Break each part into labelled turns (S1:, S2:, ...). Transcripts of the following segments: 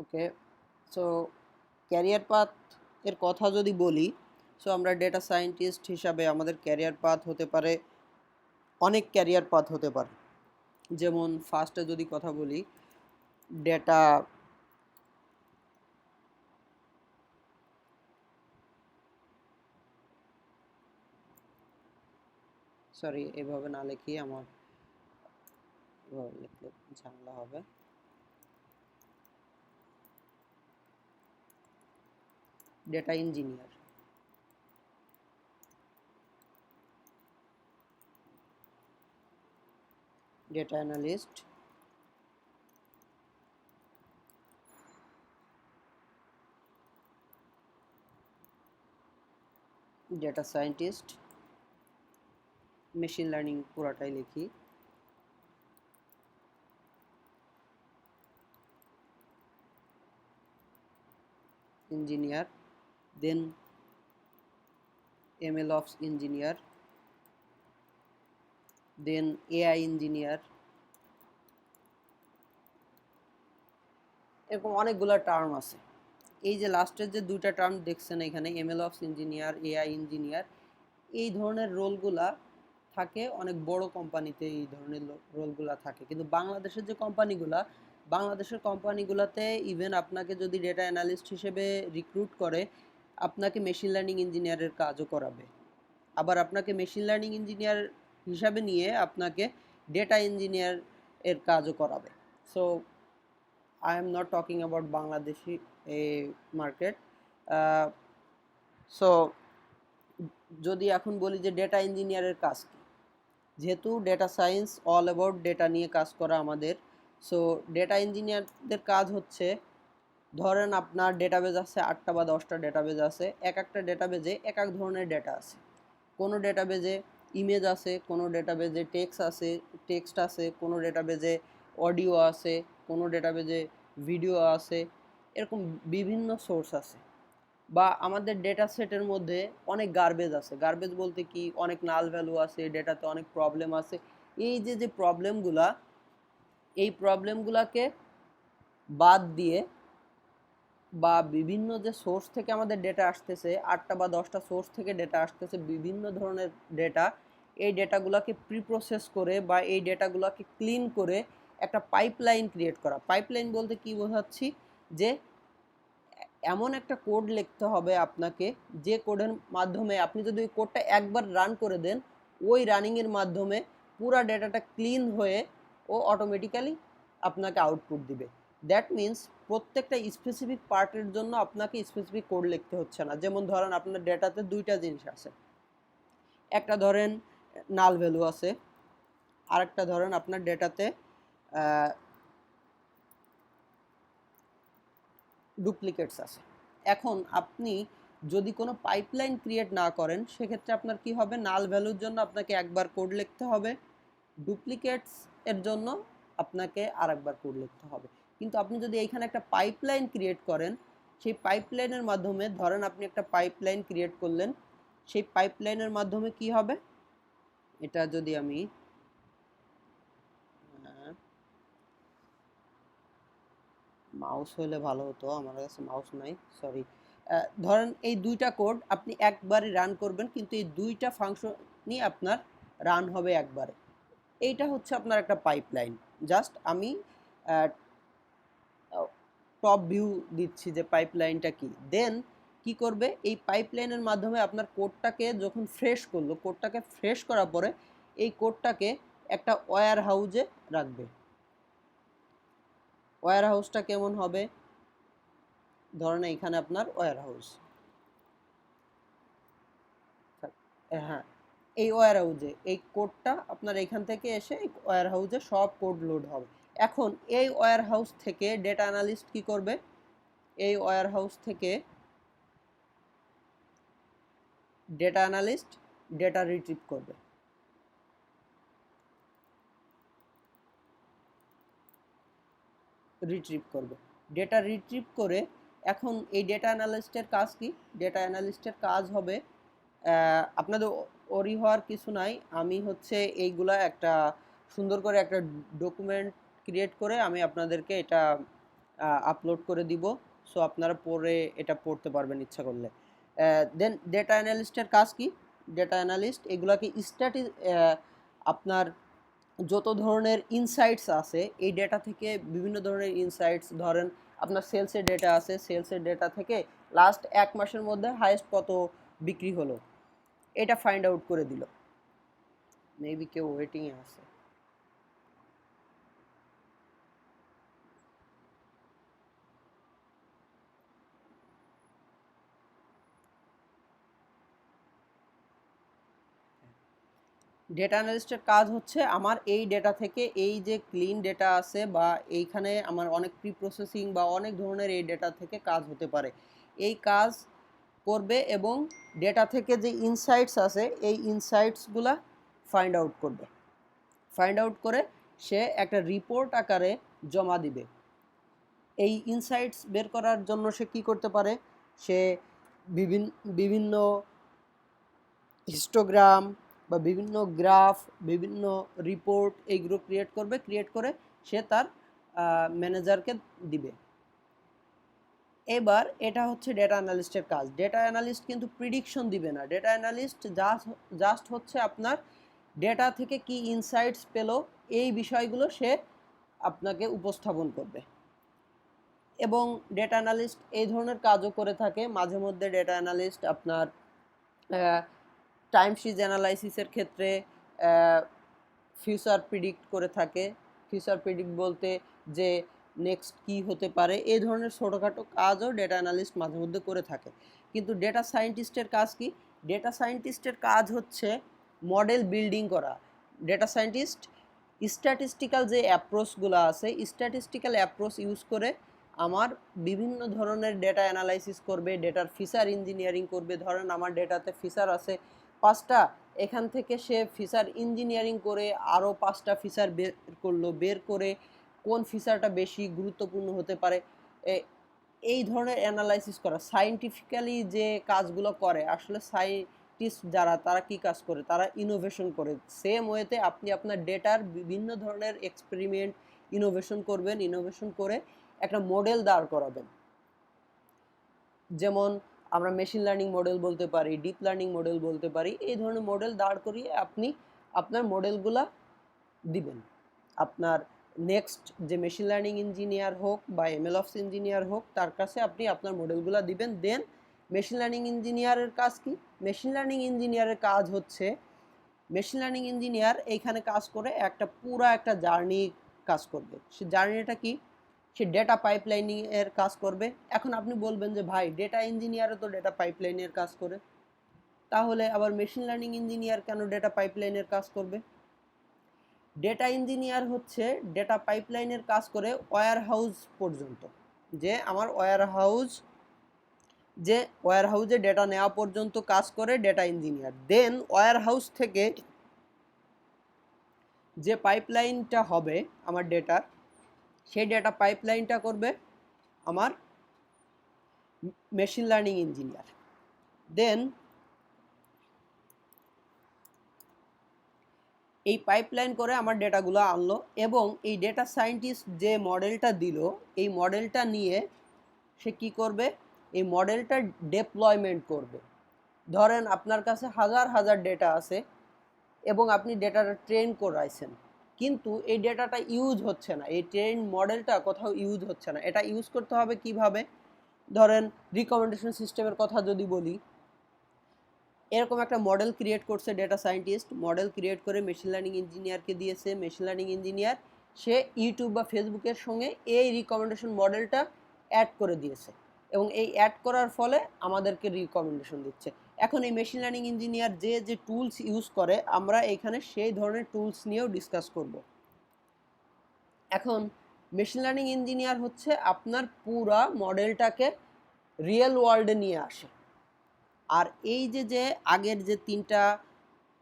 S1: ওকে, so career path এর কথা যদি বলি, সো আমরা ডেটা সায়েন্টিস্ট হিসাবে আমাদের ক্যারিয়ার পাথ হতে পারে, অনেক ক্যারিয়ার পাথ হতে পারে। যেমন ফার্স্টে যদি কথা বলি, ডেটা সরি এভাবে না লিখি, আমার এভাবে লিখলে ঝামেলা হবে। Data engineer, data analyst, data scientist, machine learning পুরাটাই লিখি, ইঞ্জিনিয়ার, দেন এমএল অফস ইঞ্জিনিয়ার, দেন এআই ইঞ্জিনিয়ার, এরকম অনেকগুলো টার্ম আছে। এই যে লাস্টের যে দুইটা টার্ম দেখছেন এখানে, এমএল অফস ইঞ্জিনিয়ার, এআই ইঞ্জিনিয়ার, এই ধরনের রোলগুলা থাকে অনেক বড় কোম্পানিতে, এই ধরনের রোলগুলা থাকে। কিন্তু বাংলাদেশের যে কোম্পানিগুলা, বাংলাদেশের কোম্পানিগুলোতে ইভেন আপনাকে যদি ডেটা অ্যানালিস্ট হিসেবে রিক্রুট করে, আপনাকে মেশিন লার্নিং ইঞ্জিনিয়ারের কাজও করাবে। আবার আপনাকে মেশিন লার্নিং ইঞ্জিনিয়ার হিসাবে নিয়ে আপনাকে ডেটা ইঞ্জিনিয়ার এর কাজও করাবে। So I am not talking about Bangladeshi market. So যদি এখন বলি যে ডেটা ইঞ্জিনিয়ারের কাজ কি, যেহেতু data science all about data নিয়ে কাজ করা আমাদের, সো ডেটা ইঞ্জিনিয়ারদের কাজ হচ্ছে, ধরেন আপনার ডেটাবেজ আছে 8টা বা 10টা ডেটাবেজ আছে, এক একটা ডেটাবেজে এক এক ধরনের ডেটা আছে। কোনো ডেটাবেজে ইমেজ আছে, কোনো ডেটাবেজে টেক্সট আছে, কোনো ডেটাবেজে অডিও আছে, কোনো ডেটাবেজে ভিডিও আছে, এরকম বিভিন্ন সোর্স আছে। বা আমাদের ডেটা সেটের মধ্যে অনেক গার্বেজ আছে। গার্বেজ বলতে কি, অনেক নাল ভ্যালু আছে, ডেটাতে অনেক প্রবলেম আছে। এই যে প্রবলেমগুলা, এই প্রবলেমগুলাকে বাদ দিয়ে, বা বিভিন্ন যে সোর্স থেকে আমাদের ডেটা আসতেছে, 8টা বা 10টা সোর্স থেকে ডেটা আসতেছে, বিভিন্ন ধরনের ডেটা, এই ডেটাগুলোকে প্রিপ্রসেস করে বা এই ডেটাগুলোকে ক্লিন করে একটা পাইপলাইন ক্রিয়েট করা। পাইপলাইন বলতে কি বোঝাচ্ছি, যে এমন একটা কোড লিখতে হবে আপনাকে, যে কোডের মাধ্যমে আপনি যদি ওই কোডটা একবার রান করে দেন, ওই রানিংয়ের মাধ্যমে পুরা ডেটাটা ক্লিন হয়ে ও অটোমেটিক্যালি আপনাকে আউটপুট দিবে। দ্যাট মিন্স প্রত্যেকটা স্পেসিফিক পার্টের জন্য আপনাকে স্পেসিফিক কোড লিখতে হচ্ছে না। যেমন ধরেন আপনার ডেটাতে দুইটা জিনিস আছে, একটা ধরেন নাল ভ্যালু আছে, আরেকটা ধরেন আপনার ডেটাতে ডুপ্লিকেটস আছে। এখন আপনি যদি কোনো পাইপলাইন ক্রিয়েট না করেন, সেক্ষেত্রে আপনার কি হবে, নাল ভ্যালুর জন্য আপনাকে একবার কোড লিখতে হবে, ডুপ্লিকেটস এর জন্য আপনাকে আরেকবার কোড লিখতে হবে। কিন্তু আপনি যদি এইখানে একটা পাইপলাইন ক্রিয়েট করেন, সেই পাইপলাইনের মাধ্যমে, ধরেন আপনি একটা পাইপলাইন ক্রিয়েট করলেন, সেই পাইপলাইনের মাধ্যমে কি হবে, এটা যদি আমি মাউস হলে ভালো হতো, আমার কাছে মাউস নাই, সরি। ধরেন এই দুইটা কোড আপনি একবারে রান করবেন, কিন্তু এই দুইটা ফাংশনই আপনার রান হবে একবারে। এইটা হচ্ছে আপনার একটা পাইপলাইন। জাস্ট আমি টপ ভিউ দিচ্ছি যে পাইপলাইনটা কি। দেন কি করবে, এই পাইপলাইনের মাধ্যমে আপনার কোডটাকে যখন ফ্রেশ করলো, কোডটাকে ফ্রেশ করার পরে এই কোডটাকে একটা ওয়্যার হাউসে রাখবে। ওয়্যার হাউসটা কেমন হবে, ধরেন এইখানে আপনার ওয়্যার হাউস, হ্যাঁ, এই ওয়্যার হাউসে এই কোডটা আপনার এখান থেকে এসে এই ওয়্যার হাউসে সব কোড লোড হবে। এখন এই ওয়্যার হাউস থেকে ডেটা অ্যানালিস্ট কি করবে, এই ওয়্যার হাউস থেকে ডেটা অ্যানালিস্ট ডেটা রিট্রিভ করবে। ডেটা রিট্রিভ করে, এখন এই ডেটা অ্যানালিস্টের কাজ কি, ডেটা অ্যানালিস্টের কাজ হবে, আপনাদের ওরি হওয়ার কিছু নাই, আমি হচ্ছে এইগুলা একটা সুন্দর করে একটা ডকুমেন্ট ক্রিয়েট করে আমি আপনাদেরকে এটা আপলোড করে দিব। সো আপনারা পরে এটা পড়তে পারবেন ইচ্ছা করলে। দেন ডেটা অ্যানালিস্টের কাজ কি? ডেটা অ্যানালিস্ট এগুলাকে আপনার যত ধরনের ইনসাইটস আছে এই ডেটা থেকে বিভিন্ন ধরনের ইনসাইটস, ধরেন আপনার সেলসের ডেটা আছে, সেলসের ডেটা থেকে লাস্ট 1 মাসের মধ্যে হাইয়েস্ট কত বিক্রি হলো এটা ফাইন্ড আউট করে দিল। মেবি কেউ ওয়েটিংয়ে আছে। ডেটা অ্যানালিস্টের কাজ হচ্ছে আমার এই ডেটা থেকে এই যে ক্লিন ডেটা আছে বা এইখানে আমার অনেক প্রি প্রসেসিং বা অনেক ধরনের এই ডেটা থেকে কাজ হতে পারে, এই কাজ করবে এবং ডেটা থেকে যে ইনসাইটস আছে এই ইনসাইটসগুলা ফাইন্ড আউট করবে। ফাইন্ড আউট করে সে একটা রিপোর্ট আকারে জমা দিবে। এই ইনসাইটস বের করার জন্য সে কি করতে পারে? সে বিভিন্ন হিস্টোগ্রাম বা বিভিন্ন গ্রাফ, বিভিন্ন রিপোর্ট এইগুলো ক্রিয়েট করবে, ক্রিয়েট করে সে তার ম্যানেজারকে দিবে। এবার এটা হচ্ছে ডেটা অ্যানালিস্টের কাজ। ডেটা অ্যানালিস্ট কিন্তু প্রিডিকশন দিবে না, ডেটা অ্যানালিস্ট জাস্ট হচ্ছে আপনার ডেটা থেকে কি ইনসাইটস পেলো এই বিষয়গুলো সে আপনাকে উপস্থাপন করবে। এবং ডেটা অ্যানালিস্ট এই ধরনের কাজও করে থাকে। মাঝে মধ্যে ডেটা অ্যানালিস্ট আপনার টাইম সিরিজ অ্যানালাইসিসের ক্ষেত্রে ফিউচার প্রিডিক্ট করে থাকে। ফিউচার প্রিডিক্ট বলতে যে নেক্সট কি হতে পারে এই ধরনের ছোটোখাটো কাজও ডেটা অ্যানালিস্ট মাঝে মধ্যে করে থাকে। কিন্তু ডেটা সায়েন্টিস্টের কাজ কি? ডেটা সায়েন্টিস্টের কাজ হচ্ছে মডেল বিল্ডিং করা। ডেটা সায়েন্টিস্ট স্ট্যাটিস্টিক্যাল যে অ্যাপ্রোচগুলো আছে, স্ট্যাটিস্টিক্যাল অ্যাপ্রোচ ইউজ করে আমার বিভিন্ন ধরনের ডেটা অ্যানালাইসিস করবে, ডেটার ফিচার ইঞ্জিনিয়ারিং করবে। ধরেন আমার ডেটাতে ফিচার আছে 5টা, এখান থেকে সে ফিচার ইঞ্জিনিয়ারিং করে আরও 5টা ফিচার বের করলো, বের করে কোন ফিচারটা বেশি গুরুত্বপূর্ণ হতে পারে এই ধরনের অ্যানালাইসিস করা। সায়েন্টিফিক্যালি যে কাজগুলো করে, আসলে সায়েন্টিস্ট যারা তারা কি কাজ করে? তারা ইনোভেশন করে। সেম ওয়েতে আপনি আপনার ডেটার বিভিন্ন ধরনের এক্সপেরিমেন্ট ইনোভেশন করবেন, ইনোভেশন করে একটা মডেল দাঁড় করাবেন। যেমন আমরা মেশিন লার্নিং মডেল বলতে পারি, ডিপ লার্নিং মডেল বলতে পারি। এই ধরনের মডেল দাঁড় করিয়ে আপনি আপনার মডেলগুলা দিবেন। আপনার নেক্সট যে মেশিন লার্নিং ইঞ্জিনিয়ার হোক বা এমএলঅপস ইঞ্জিনিয়ার হোক তার কাছে আপনি আপনার মডেলগুলা দিবেন। দেন মেশিন লার্নিং ইঞ্জিনিয়ারের কাজ কি? মেশিন লার্নিং ইঞ্জিনিয়ারের কাজ হচ্ছে মেশিন লার্নিং ইঞ্জিনিয়ার এইখানে কাজ করে একটা জার্নি কাজ করবে। সে জার্নিটা কি? সে ডেটা পাইপলাইনিং এর কাজ করবে। এখন আপনি বলবেন যে ভাই ডেটা ইঞ্জিনিয়ারও তো ডেটা পাইপলাইনের কাজ করে, তাহলে আবার মেশিন লার্নিং ইঞ্জিনিয়ার কেন ডেটা পাইপলাইনের কাজ করবে? ডেটা ইঞ্জিনিয়ার হচ্ছে ডেটা পাইপলাইনের কাজ করে ওয়্যার হাউস পর্যন্ত, যে আমার ওয়্যার হাউসে ডেটা নেওয়া পর্যন্ত কাজ করে ডেটা ইঞ্জিনিয়ার। দেন ওয়্যার হাউস থেকে যে পাইপলাইনটা হবে আমার ডেটার, সেই ডেটা পাইপলাইনটা করবে আমার মেশিন লার্নিং ইঞ্জিনিয়ার। দেন এই পাইপলাইন করে আমার ডেটাগুলো আনলো এবং এই ডেটা সায়েন্টিস্ট যে মডেলটা দিল এই মডেলটা নিয়ে সে কি করবে? এই মডেলটা ডেপ্লয়মেন্ট করবে। ধরেন আপনার কাছে হাজার হাজার ডেটা আছে এবং আপনি ডেটাটা ট্রেন করাইছেন, কিন্তু এই ডেটাটা ইউজ হচ্ছে না, এই ট্রেন মডেলটা কোথাও ইউজ হচ্ছে না। এটা ইউজ করতে হবে কিভাবে? ধরেন রিকমেন্ডেশন সিস্টেমের কথা যদি বলি, এরকম একটা মডেল ক্রিয়েট করছে ডেটা সায়েন্টিস্ট, মডেল ক্রিয়েট করে মেশিন লার্নিং ইঞ্জিনিয়ারকে দিয়েছে। মেশিন লার্নিং ইঞ্জিনিয়ার সে ইউটিউব বা ফেসবুকের সঙ্গে এই রিকমেন্ডেশন মডেলটা অ্যাড করে দিয়েছে এবং এই অ্যাড করার ফলে আমাদেরকে রিকমেন্ডেশন দিচ্ছে। এখন এই মেশিন লার্নিং ইঞ্জিনিয়ার যে টুলস ইউজ করে আমরা এখানে সেই ধরনের টুলস নিয়েও ডিসকাস করব। এখন মেশিন লার্নিং ইঞ্জিনিয়ার হচ্ছে আপনার পুরা মডেলটাকে রিয়েল ওয়ার্ল্ডে নিয়ে আসে। আর এই যে আগের যে 3টা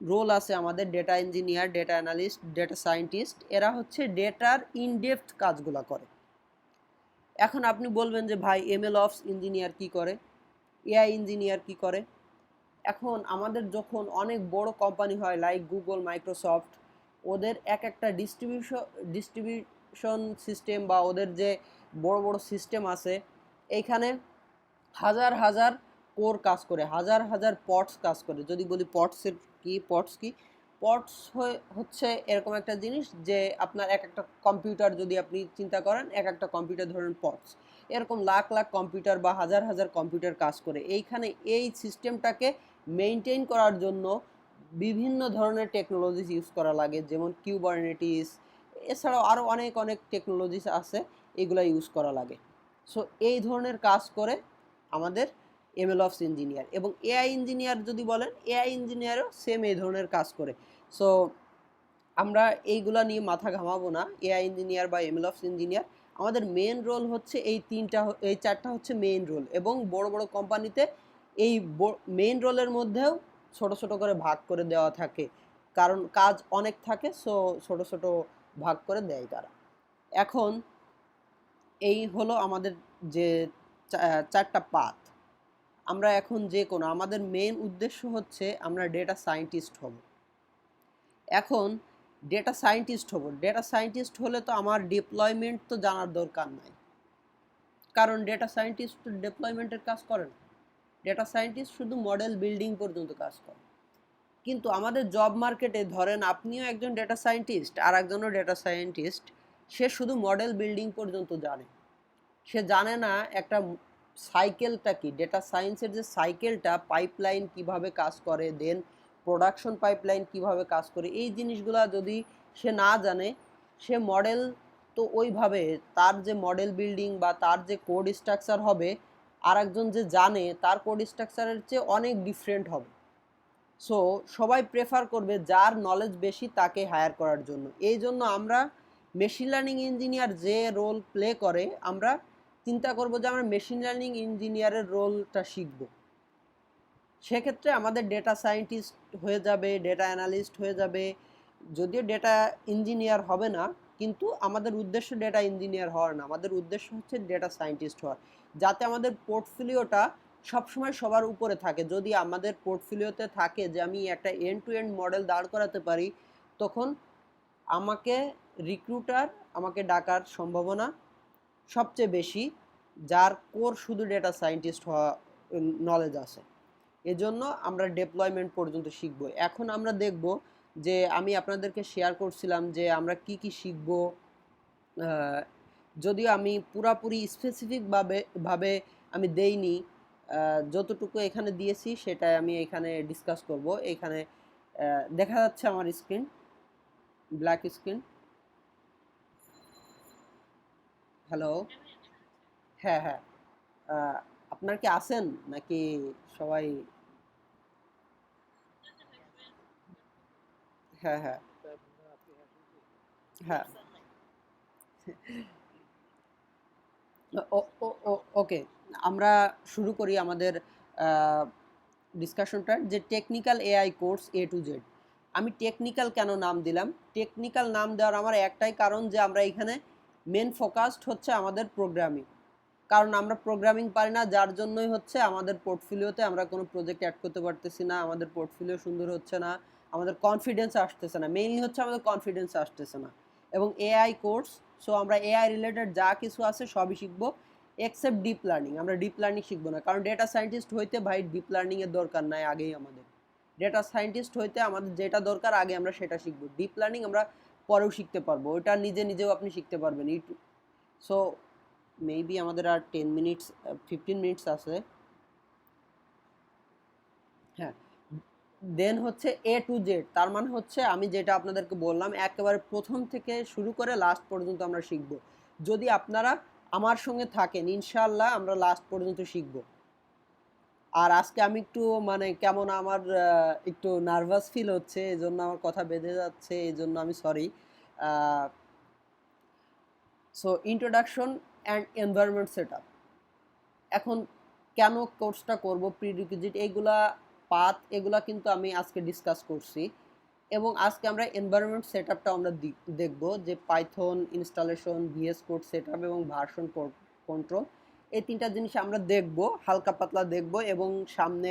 S1: রোল আছে আমাদের, data engineer, data analyst, data scientist, এরা হচ্ছে ডেটার ইনডেপথ কাজগুলো করে। এখন আপনি বলবেন যে ভাই এমএলঅপস ইঞ্জিনিয়ার কি করে, এআই ইঞ্জিনিয়ার কি করে? এখন আমাদের যখন অনেক বড় কোম্পানি হয় লাইক গুগল, মাইক্রোসফট, ওদের একটা ডিস্ট্রিবিউশন সিস্টেম বা ওদের যে বড় বড় সিস্টেম আছে, এইখানে হাজার হাজার কোর কাজ করে, হাজার হাজার পটস কাজ করে। যদি বলি পটসের কি, পটস কি, পটস হচ্ছে এরকম একটা জিনিস যে আপনার এক একটা কম্পিউটার যদি আপনি চিন্তা করেন, এক একটা কম্পিউটার ধরেন পটস, এরকম লাখ লাখ কম্পিউটার বা হাজার হাজার কম্পিউটার কাজ করে। এইখানে এই সিস্টেমটাকে মেনটেন করার জন্য বিভিন্ন ধরনের টেকনোলজিস ইউজ করা লাগে, যেমন কিউবারনেটিস, এছাড়াও আরও অনেক অনেক টেকনোলজিস আছে, এগুলো ইউজ করা লাগে। সো এই ধরনের কাজ করে আমাদের এমএলঅপস ইঞ্জিনিয়ার। এবং এআই ইঞ্জিনিয়ার যদি বলেন, এআই ইঞ্জিনিয়ারও সেম এই ধরনের কাজ করে। সো আমরা এইগুলা নিয়ে মাথা ঘামাবো না, এআই ইঞ্জিনিয়ার বা এমএলঅপস ইঞ্জিনিয়ার। আমাদের মেন রোল হচ্ছে এই চারটা হচ্ছে মেইন রোল। এবং বড় বড় কোম্পানিতে এই মেইন রোলের মধ্যেও ছোট ছোট করে ভাগ করে দেওয়া থাকে, কারণ কাজ অনেক থাকে, সো ছোট ছোট ভাগ করে দেয় তারা। এখন এই হলো আমাদের যে চারটা পাথ। আমরা এখন যে কোনো, আমাদের মেন উদ্দেশ্য হচ্ছে আমরা ডেটা সায়েন্টিস্ট হব। এখন ডেটা সায়েন্টিস্ট হলে তো আমার ডিপ্লয়মেন্ট তো জানার দরকার নাই, কারণ ডেটা সায়েন্টিস্ট তো ডিপ্লয়মেন্টের কাজ করে না। ডেটা সায়েন্টিস্ট শুধু মডেল বিল্ডিং পর্যন্ত কাজ করে। কিন্তু আমাদের জব মার্কেটে ধরেন আপনিও একজন ডেটা সায়েন্টিস্ট আর একজনও ডেটা সায়েন্টিস্ট, সে শুধু মডেল বিল্ডিং পর্যন্ত জানে, সে জানে না একটা সাইকেলটা কি, ডেটা সায়েন্সের যে সাইকেলটা, পাইপলাইন কিভাবে কাজ করে, দেন প্রোডাকশন পাইপলাইন কিভাবে কাজ করে, এই জিনিসগুলো যদি সে না জানে, সে মডেল তো ওইভাবে, তার যে মডেল বিল্ডিং বা তার যে কোড স্ট্রাকচার হবে, আর একজন যে জানে তার কোড স্ট্রাকচারের চেয়ে অনেক ডিফারেন্ট হবে। সো সবাই প্রেফার করবে যার নলেজ বেশি তাকে হায়ার করার জন্য। এই জন্য আমরা মেশিন লার্নিং ইঞ্জিনিয়ার যে রোল প্লে করে, আমরা চিন্তা করব যে আমরা মেশিন লার্নিং ইঞ্জিনিয়ারের রোলটা শিখব। সেক্ষেত্রে আমাদের ডেটা সায়েন্টিস্ট হয়ে যাবে, ডেটা অ্যানালিস্ট হয়ে যাবে, যদিও ডেটা ইঞ্জিনিয়ার হবে না, কিন্তু আমাদের উদ্দেশ্য ডেটা ইঞ্জিনিয়ার হওয়ার না, আমাদের উদ্দেশ্য হচ্ছে ডেটা সায়েন্টিস্ট হওয়ার, যাতে আমাদের পোর্টফোলিওটা সবসময় সবার উপরে থাকে। যদি আমাদের পোর্টফোলিওতে থাকে যে আমি একটা এন্ড টু এন্ড মডেল দাঁড় করাতে পারি, তখন আমাকে রিক্রুটার আমাকে ডাকার সম্ভাবনা সবচেয়ে বেশি, যার কোর শুধু ডেটা সায়েন্টিস্ট হওয়া নলেজ আছে। এজন্য আমরা ডেপ্লয়মেন্ট পর্যন্ত শিখব। এখন আমরা দেখব যে আমি আপনাদেরকে শেয়ার করছিলাম যে আমরা কি কি শিখব, যদিও আমি পুরাপুরি স্পেসিফিকভাবে আমি দেইনি, যতটুকু এখানে দিয়েছি সেটাই আমি এখানে ডিসকাস করব। এখানে দেখা যাচ্ছে আমার স্ক্রিন, ব্ল্যাক স্ক্রিন। হ্যালো, হ্যাঁ হ্যাঁ, আপনার কি আছেন নাকি সবাই? হ্যাঁ হ্যাঁ হ্যাঁ, ওকে, আমরা শুরু করি আমাদের ডিসকাশনটা, যে technical AI course A to Z। আমি টেকনিক্যাল কেন নাম দিলাম? টেকনিক্যাল নাম দেওয়ার আমার একটাই কারণ, যে আমরা এখানে মেন ফোকাসড হচ্ছে আমাদের প্রোগ্রামিং, কারণ আমরা প্রোগ্রামিং পারি না, যার জন্যই হচ্ছে আমাদের পোর্টফোলিওতে আমরা কোনো প্রজেক্ট অ্যাড করতে পারতেছি না, আমাদের পোর্টফোলিও সুন্দর হচ্ছে না, আমাদের কনফিডেন্স আসতেছে না, মেইনলি হচ্ছে আমাদের কনফিডেন্স আসতেছে না। এবং এআই কোর্স, সো আমরা এআই রিলেটেড যা কিছু আছে সবই শিখবো, এক্সেপ্ট ডিপ লার্নিং। আমরা ডিপ লার্নিং শিখবো না, কারণ ডেটা সায়েন্টিস্ট হইতে ভাই ডিপ লার্নিংয়ের দরকার নাই। আগেই আমাদের ডেটা সায়েন্টিস্ট হইতে আমাদের যেটা দরকার আগে আমরা সেটা শিখবো, ডিপ লার্নিং আমরা পরেও শিখতে পারবো, ওটা নিজে নিজেও আপনি শিখতে পারবেন। সো মেবি আমাদের আর 10 মিনিটস 15 মিনিটস আছে। হ্যাঁ, দেন হচ্ছে A to Z, তার মানে হচ্ছে আমি যেটা আপনাদেরকে বললাম একেবারে প্রথম থেকে শুরু করে লাস্ট পর্যন্ত আমরা শিখব। যদি আপনারা আমার সঙ্গে থাকেন, ইনশাল্লাহ আমরা লাস্ট পর্যন্ত শিখব। আর আজকে আমি একটু মানে কেমন আমার একটু নার্ভাস ফিল হচ্ছে, এই জন্য আমার কথা বেঁধে যাচ্ছে, এই জন্য আমি sorry. So introduction and environment setup. এখন কেন কোর্সটা করব, প্রিরিকুইজিট, এইগুলা পাথ, এগুলা কিন্তু আমি আজকে ডিসকাস করছি। এবং আজকে আমরা এনভায়রনমেন্ট সেটআপটা আমরা দেখব, যে Python installation, VS code setup এবং ভার্সন কন্ট্রোল, এই তিনটা জিনিস আমরা দেখব, হালকা পাতলা দেখব। এবং সামনে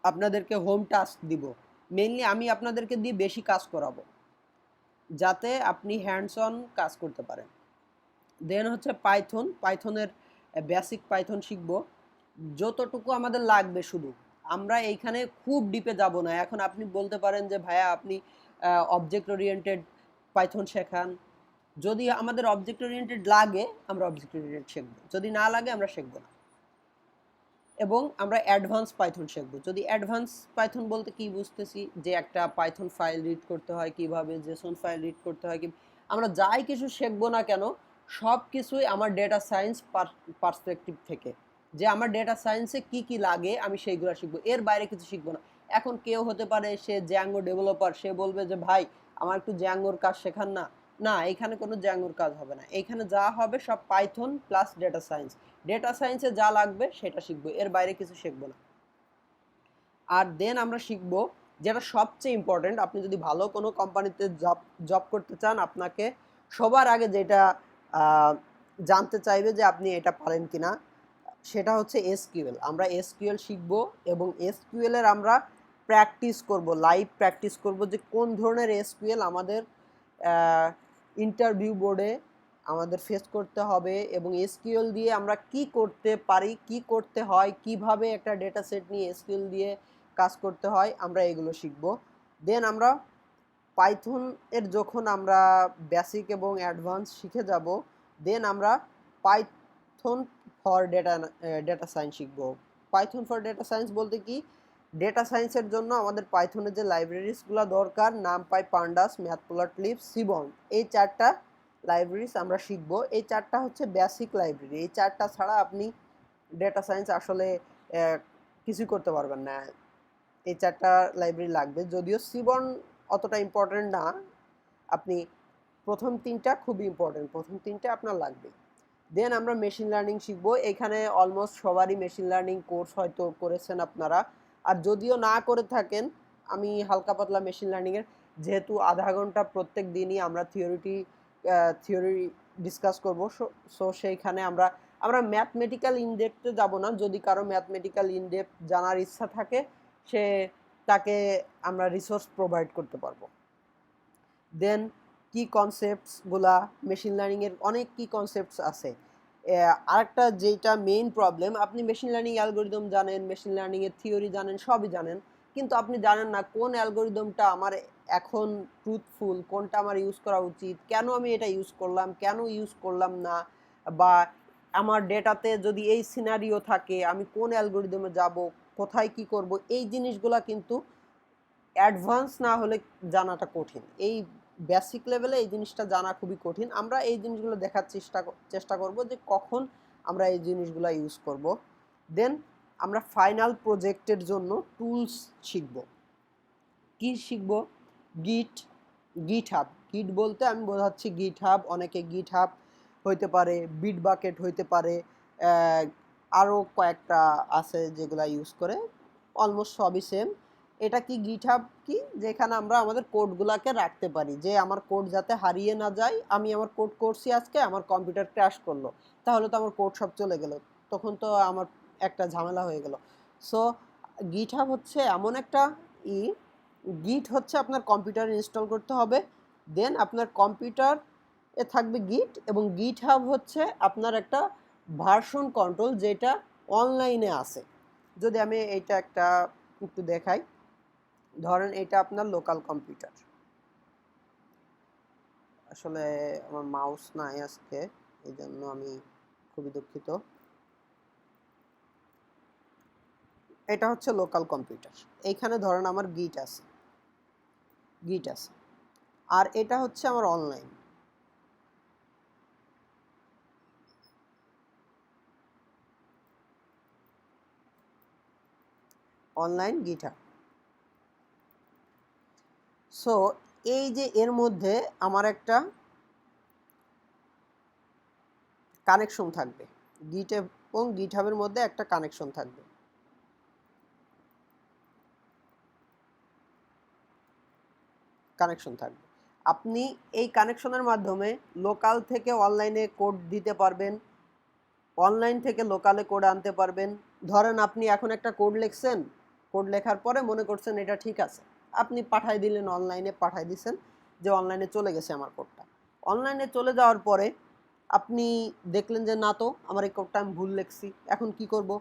S1: আপনাদেরকে হোম টাস্ক দিব, মেইনলি আমি আপনাদেরকে দিয়ে বেশি কাজ করাবো, যাতে আপনি হ্যান্ডস অন কাজ করতে পারেন। দেন হচ্ছে পাইথনের বেসিক পাইথন শিখবো, যতটুকু আমাদের লাগবে শুধু। আমরা এইখানে খুব ডিপে যাব না। এখন আপনি বলতে পারেন যে ভাইয়া আপনি অবজেক্ট ওরিয়েন্টেড পাইথন শেখান, যদি আমাদের অবজেক্ট ওরিয়েন্টেড লাগে আমরা অবজেক্ট ওরিয়েন্টেড শিখবো, যদি না লাগে আমরা শিখবো না। এবং আমরা অ্যাডভান্স পাইথন শিখবো। যদি অ্যাডভান্স পাইথন বলতে কি বুঝতেছি, যে একটা পাইথন ফাইল রিড করতে হয় কিভাবে, জেসন ফাইল রিড করতে হয় কি, আমরা যাই কিছু শিখবো না কেন সব কিছুই আমার ডেটা সায়েন্স পার্সপেক্টিভ থেকে, যে আমার ডেটা সায়েন্সে কি কি লাগে আমি সেইগুলো শিখবো, এর বাইরে কিছু শিখবো না। এখন কেউ হতে পারে সে জ্যাঙ্গো ডেভেলপার, সে বলবে যে ভাই আমার একটু জ্যাঙ্গোর কাজ শেখান না। না, এখানে কোনো জ্যাঙ্গোর কাজ হবে না, এখানে যা হবে সব Python plus data science. Data সায়েন্সে যা লাগবে সেটা শিখবো, এর বাইরে কিছু শিখবো না। আর দেন আমরা শিখবো যেটা সবচেয়ে ইম্পর্টেন্ট, আপনি যদি ভালো কোনো কোম্পানিতে জব করতে চান, আপনাকে সবার আগে যেটা জানতে চাইবে যে আপনি এটা পারেন কিনা, সেটা হচ্ছে এসকিউএল। আমরা এসকিউএল শিখবো এবং এসকিউএল এর আমরা প্র্যাকটিস করব, লাইভ প্র্যাকটিস করব যে কোন ধরনের এসকিউএল আমাদের ইন্টারভিউ বোর্ডে আমাদের ফেস করতে হবে, এবং এসকিউএল দিয়ে আমরা কি করতে পারি, কি করতে হয়, কিভাবে একটা ডেটা সেট নিয়ে এসকিউএল দিয়ে কাজ করতে হয়, আমরা এগুলো শিখব। দেন আমরা পাইথন এর যখন আমরা বেসিক এবং অ্যাডভান্স শিখে যাব, দেন আমরা পাইথন ফর ডেটা সায়েন্স শিখব। পাইথন ফর ডেটা সায়েন্স বলতে কি, ডেটা সায়েন্সের জন্য আমাদের পাইথনের যে লাইব্রেরিজগুলো দরকার, নামপাই, পান্ডাস, ম্যাথপ্লটলিব, সিবন, এই 4টা লাইব্রেরিজ আমরা শিখব। এই 4টা হচ্ছে বেসিক লাইব্রেরি, এই 4টা ছাড়া আপনি ডেটা সায়েন্স আসলে কিছুই করতে পারবেন না। এই 4টা লাইব্রেরি লাগবে, যদিও সিবন অতটা ইম্পর্টেন্ট না, আপনি প্রথম 3টা খুবই ইম্পর্টেন্ট, প্রথম 3টা আপনার লাগবে। দেন আমরা মেশিন লার্নিং শিখব। এখানে অলমোস্ট সবারই মেশিন লার্নিং কোর্স হয়তো করেছেন আপনারা, আর যদিও না করে থাকেন আমি হালকা পাতলা মেশিন লার্নিংয়ের, যেহেতু আধা ঘন্টা প্রত্যেক দিনই আমরা থিওরি ডিসকাস করব, সো সেইখানে আমরা ম্যাথমেটিক্যাল ইনডেপথে যাব না। যদি কারো ম্যাথমেটিক্যাল ইনডেপথ জানার ইচ্ছা থাকে, সে তাকে আমরা রিসোর্স প্রোভাইড করতে পারবো। দেন কি কনসেপ্টসগুলা, মেশিন লার্নিংয়ের অনেক কি কনসেপ্টস আছে। আরেকটা যেটা মেইন প্রবলেম, আপনি মেশিন লার্নিং অ্যালগোরিদম জানেন, মেশিন লার্নিংয়ের থিওরি জানেন, সবই জানেন, কিন্তু আপনি জানেন না কোন অ্যালগোরিদমটা আমার এখন ট্রুথফুল, কোনটা আমার ইউজ করা উচিত, কেন আমি এটা ইউজ করলাম, কেন ইউজ করলাম না, বা আমার ডেটাতে যদি এই সিনারিও থাকে আমি কোন অ্যালগোরিদমে যাব, কোথায় কি করব, এই জিনিসগুলা কিন্তু অ্যাডভান্স না হলে জানাটা কঠিন। এই বেসিক লেভেলে এই জিনিসটা জানা খুবই কঠিন। আমরা এই জিনিসগুলো দেখার চেষ্টা করব যে কখন আমরা এই জিনিসগুলো ইউজ করব। দেন আমরা ফাইনাল প্রজেক্টের জন্য টুলস শিখব। কি শিখব? গিটহাব। গিট বলতে আমি বোঝাচ্ছি গিটহাব, অনেকে গিটহাব হইতে পারে, বিটবাকেট হইতে পারে, আরও কয়েকটা আছে যেগুলো ইউজ করে, অলমোস্ট সবই সেম। এটা কি গিটহাব কি, যেখানে আমরা আমাদের কোডগুলোকে রাখতে পারি, যে আমার কোড যাতে হারিয়ে না যায়। আমি আমার কোড করছি আজকে, আমার কম্পিউটার ক্র্যাশ করলো, তাহলে তো আমার কোড সব চলে গেল, তখন তো আমার একটা ঝামেলা হয়ে গেল। সো গিটহাব হচ্ছে এমন একটা গিট হচ্ছে আপনার কম্পিউটারে ইনস্টল করতে হবে, দেন আপনার কম্পিউটার এ থাকবে গিট, এবং গিটহাব হচ্ছে আপনার একটা ভার্সন কন্ট্রোল, যেটা অনলাইনে আছে। যদি আমি এইটা একটা একটু দেখাই, ধরেন এটা আপনার লোকাল কম্পিউটার, আসলে আমার মাউস নাই আজকে, এই জন্য আমি খুবই দুঃখিত। এটা হচ্ছে লোকাল কম্পিউটার, এইখানে ধরেন আমার গিট আছে, আর এটা হচ্ছে আমার অনলাইন গিটহাব। সো এই যে এর মধ্যে আমার একটা কানেকশন থাকবে, গিট এবং গিটহাবের মধ্যে একটা কানেকশন থাকবে। আপনি এই কানেকশনের মাধ্যমে লোকাল থেকে অনলাইনে কোড দিতে পারবেন, অনলাইন থেকে লোকালে কোড আনতে পারবেন। ধরেন আপনি এখন একটা কোড লিখছেন, কোড লেখার পরে মনে করছেন এটা ঠিক আছে, আপনি পাঠাই দিলেন, অনলাইনে পাঠাই দিছেন, যে অনলাইনে চলে গেছে আমার কোডটা। অনলাইনে চলে যাওয়ার পরে আপনি দেখলেন যে না, তো আমার এই কোডটা আমি ভুল লিখছি, এখন কি করব?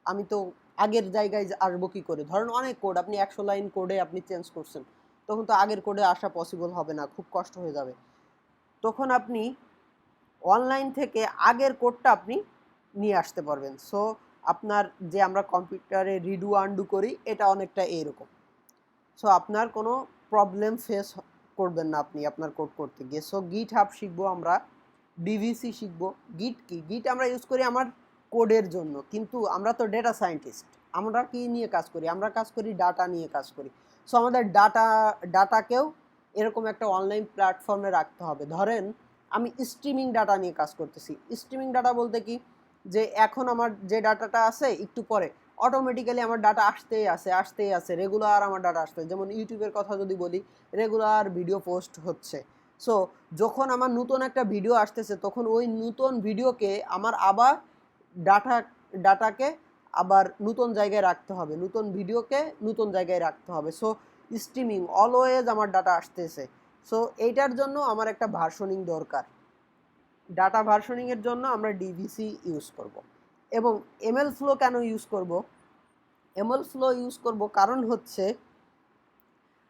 S1: আমি তো আগের জায়গায় আসবো কি করে? ধরেন অনেক কোড, আপনি 100 লাইন কোডে আপনি চেঞ্জ করছেন, তখন তো আগের কোডে আসা পসিবল হবে না, খুব কষ্ট হয়ে যাবে। তখন আপনি অনলাইন থেকে আগের কোডটা আপনি নিয়ে আসতে পারবেন। সো আপনার যে আমরা কম্পিউটারে রিডু আনডু করি, এটা অনেকটা এইরকম। সো আপনার কোনো প্রবলেম ফেস করবেন না আপনি আপনার কোড করতে গিয়ে। সো গিট হাব শিখবো আমরা, ডিভিসি শিখবো। গিট কি? গিট আমরা ইউজ করি আমার কোডের জন্য, কিন্তু আমরা তো ডেটা সায়েন্টিস্ট, আমরা কি নিয়ে কাজ করি? আমরা কাজ করি ডাটা নিয়ে কাজ করি। সো আমাদের ডাটাকেও এরকম একটা অনলাইন প্ল্যাটফর্মে রাখতে হবে। ধরেন আমি স্ট্রিমিং ডাটা নিয়ে কাজ করতেছি। স্ট্রিমিং ডাটা বলতে কি, যে এখন আমার যে ডাটাটা আছে একটু পরে অটোমেটিক্যালি আমার ডাটা আসতেই আছে, রেগুলার আমার ডাটা আসতে। যেমন ইউটিউবের কথা যদি বলি, রেগুলার ভিডিও পোস্ট হচ্ছে। সো যখন আমার নতুন একটা ভিডিও আসতেছে, তখন ওই নতুন ভিডিওকে আমার আবার ডাটাকে আবার নতুন জায়গায় রাখতে হবে, নতুন ভিডিওকে নতুন জায়গায় রাখতে হবে। সো স্ট্রিমিং অলওয়েজ আমার ডাটা আসতেছে। সো এইটার জন্য আমার একটা ভার্সনিং দরকার। ডাটা ভার্সনিংয়ের জন্য আমরা ডিভিসি ইউজ করব। এবং এমএল ফ্লো কেন ইউজ করব? এমএল ফ্লো ইউজ করব কারণ হচ্ছে,